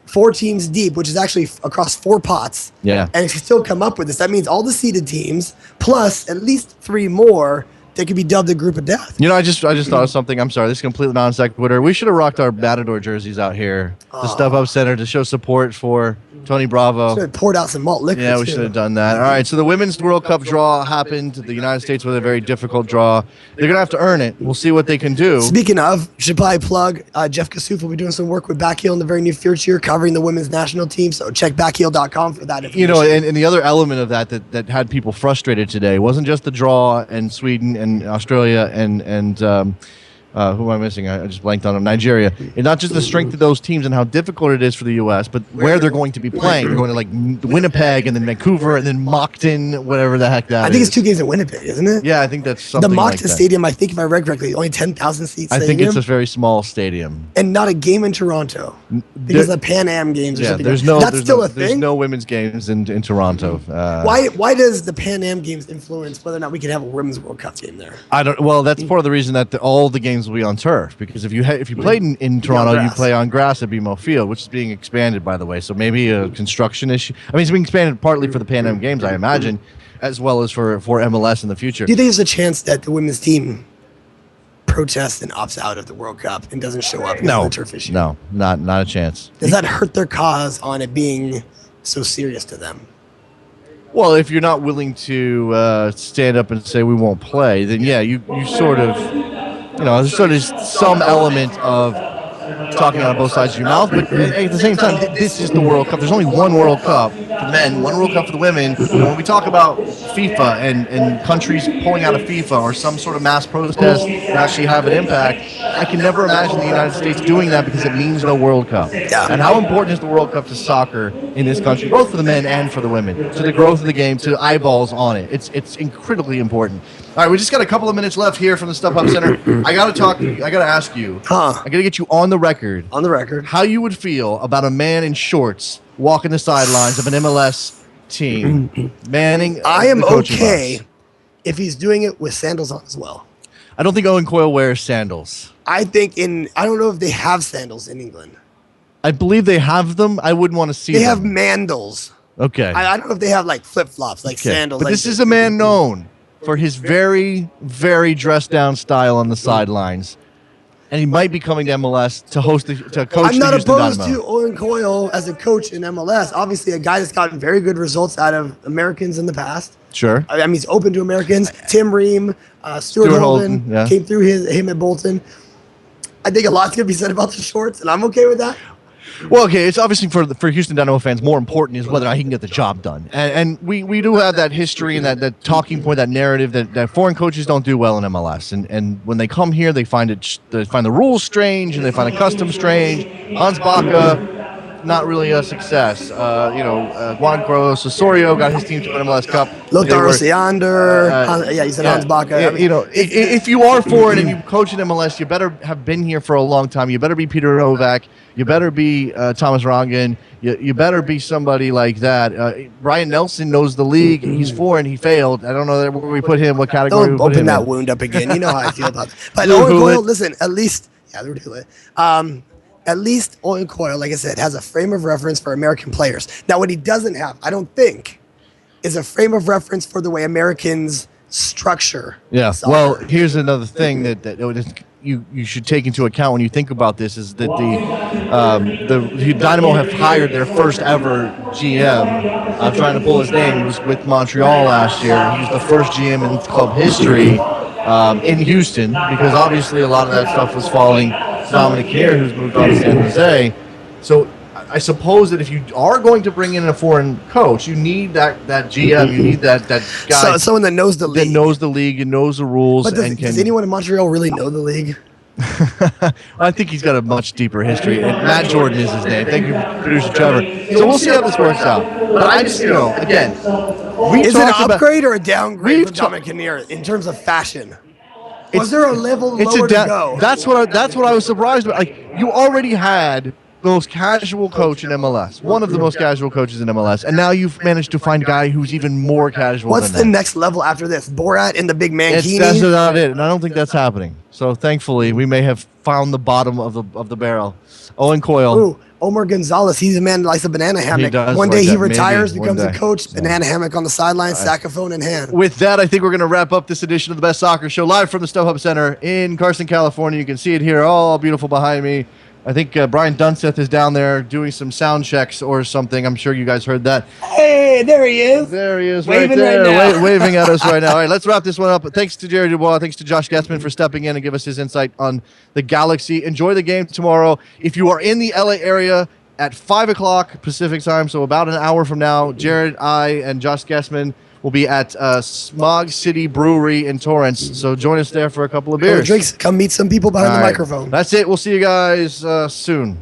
4 teams deep, which is actually across 4 pots, and still come up with this. That means all the seeded teams plus at least 3 more that could be dubbed a group of death. You know, I just thought of something. I'm sorry, this is completely non sequitur. We should have rocked our Matador jerseys out here, the StubHub Center, to show support for Tony Bravo. Should have poured out some malt liquor. Yeah, we should have done that. All right, so the Women's World Cup draw happened. The United States with a very difficult draw. They're going to have to earn it. We'll see what they can do. Speaking of, should probably plug, Jeff Kassouf will be doing some work with Backheel in the very near future, covering the women's national team. So check backheel.com for that information. You know, and the other element of that had people frustrated today wasn't just the draw and Sweden and Australia and who am I missing? I just blanked on them. Nigeria. And not just the strength of those teams and how difficult it is for the U.S., but where they're going to be playing. They're going to like Winnipeg and then Vancouver and then Moncton, whatever the heck that is. I think it's 2 games in Winnipeg, isn't it? Yeah, I think that's something the like Moncton Stadium, I think if I read correctly, only 10,000 seats. I think it's a very small stadium. And not a game in Toronto because the Pan Am games or something. There's a thing? There's no women's games in Toronto. Why does the Pan Am games influence whether or not we can have a Women's World Cup game there? Well, that's part of the reason that all the games games will be on turf, because if you played in Toronto, you play on grass at BMO Field, which is being expanded, by the way. So maybe a construction issue. I mean, it's being expanded partly for the Pan Am Games, I imagine, as well as for MLS in the future. Do you think there's a chance that the women's team protests and opts out of the World Cup and doesn't show up? No, the turf issue? No, not a chance. Does that hurt their cause on it being so serious to them? Well, if you're not willing to stand up and say we won't play, then yeah, you sort of, there's sort of some element of talking out of both sides of your mouth. But at the same time, this is the World Cup. There's only one World Cup for the men, one World Cup for the women. When we talk about FIFA and countries pulling out of FIFA or some sort of mass protest that actually have an impact, I can never imagine the United States doing that because it means no World Cup. Yeah. And how important is the World Cup to soccer in this country, both for the men and for the women, to the growth of the game, to eyeballs on it? It's incredibly important. All right, we just got a couple of minutes left here from the StubHub Center. I got to ask you. I got to get you on the record. On the record. How you would feel about a man in shorts walking the sidelines of an MLS team, manning I am the coaching okay box. if he's doing it with sandals on as well. I don't think Owen Coyle wears sandals. I don't know if they have sandals in England. I believe they have them. I wouldn't want to see They them. have mandals. Okay. I don't know if they have like flip-flops, like sandals. But like this is a man known for his very, very dressed down style on the sidelines. And he might be coming to MLS to coach I'm not the Houston opposed Dynamo. to Owen Coyle as a coach in MLS. Obviously, a guy that's gotten very good results out of Americans in the past. Sure. I mean, he's open to Americans. Tim Ream, Stuart Holden yeah. came through him at Bolton. I think a lot's going to be said about the shorts, and I'm okay with that. Well, okay, it's obviously for Houston Dynamo fans, more important is whether or not he can get the job done. And we do have that history and that talking point, that narrative that foreign coaches don't do well in MLS. And when they come here, they find the rules strange and they find the customs strange. Hans Baca, not really a success. Juan Carlos Osorio got his team to an MLS Cup. Lothar Osiander, you said Hans Baca. If you are foreign and you coach in MLS, you better have been here for a long time. You better be Peter Novak. You better be Thomas Rangen. You better be somebody like that. Brian Nelson knows the league. He's foreign. He failed. I don't know where we put him, what category we Don't put him open that in. wound up again. You know how I feel about it. But Lou Owen Coyle, Hewlett. listen, at least Owen Coyle, like I said, has a frame of reference for American players. Now, what he doesn't have, I don't think, is a frame of reference for the way Americans structure. Yeah. soccer. Well, here's another thing that you should take into account when you think about this is that the Dynamo have hired their first ever GM. I'm trying to pull his name. He was with Montreal last year. He's the first GM in club history in Houston, because obviously a lot of that stuff was following Dominic Kinnear, who's moved on to San Jose. So I suppose that if you are going to bring in a foreign coach, you need that GM, you need that guy, someone that knows the league. that knows the league and knows the rules. But does anyone in Montreal really know the league? I think he's got a much deeper history. And Matt Jordan is his name. Thank you, producer Trevor. So we'll see how this works out. But I just, again, Is it an upgrade or a downgrade for Dominic Kinnear in terms of fashion? Was there a level lower to go? That's what I was surprised about. Like, you already had the most casual coach in MLS, one of the most casual coaches in MLS, and now you've managed to find a guy who's even more casual. What's than the that. next level after this? Borat in the big That's mankini? not it, and I don't think that's happening. So thankfully, we may have found the bottom of the barrel. Owen Coyle. Ooh, Omar Gonzalez. He's a man that likes a banana hammock. does One like day he that, retires, maybe, becomes one a day. coach, So- banana hammock on the sideline, saxophone in hand. With that, I think we're going to wrap up this edition of the Best Soccer Show live from the StubHub Center in Carson, California. You can see it here, all beautiful behind me. I think Brian Dunseth is down there doing some sound checks or something. I'm sure you guys heard that. Hey, there he is. There he is, Waving right there, right now. waving at us right now. All right, let's wrap this one up. Thanks to Jerry Dubois. Thanks to Josh Gessman for stepping in and give us his insight on the Galaxy. Enjoy the game tomorrow. If you are in the LA area at 5 o'clock Pacific time, so about an hour from now, Jared, I, and Josh Gessman will be at Smog City Brewery in Torrance. So join us there for a couple of beers. Drinks. Come meet some people behind the All right. microphone. That's it. We'll see you guys soon.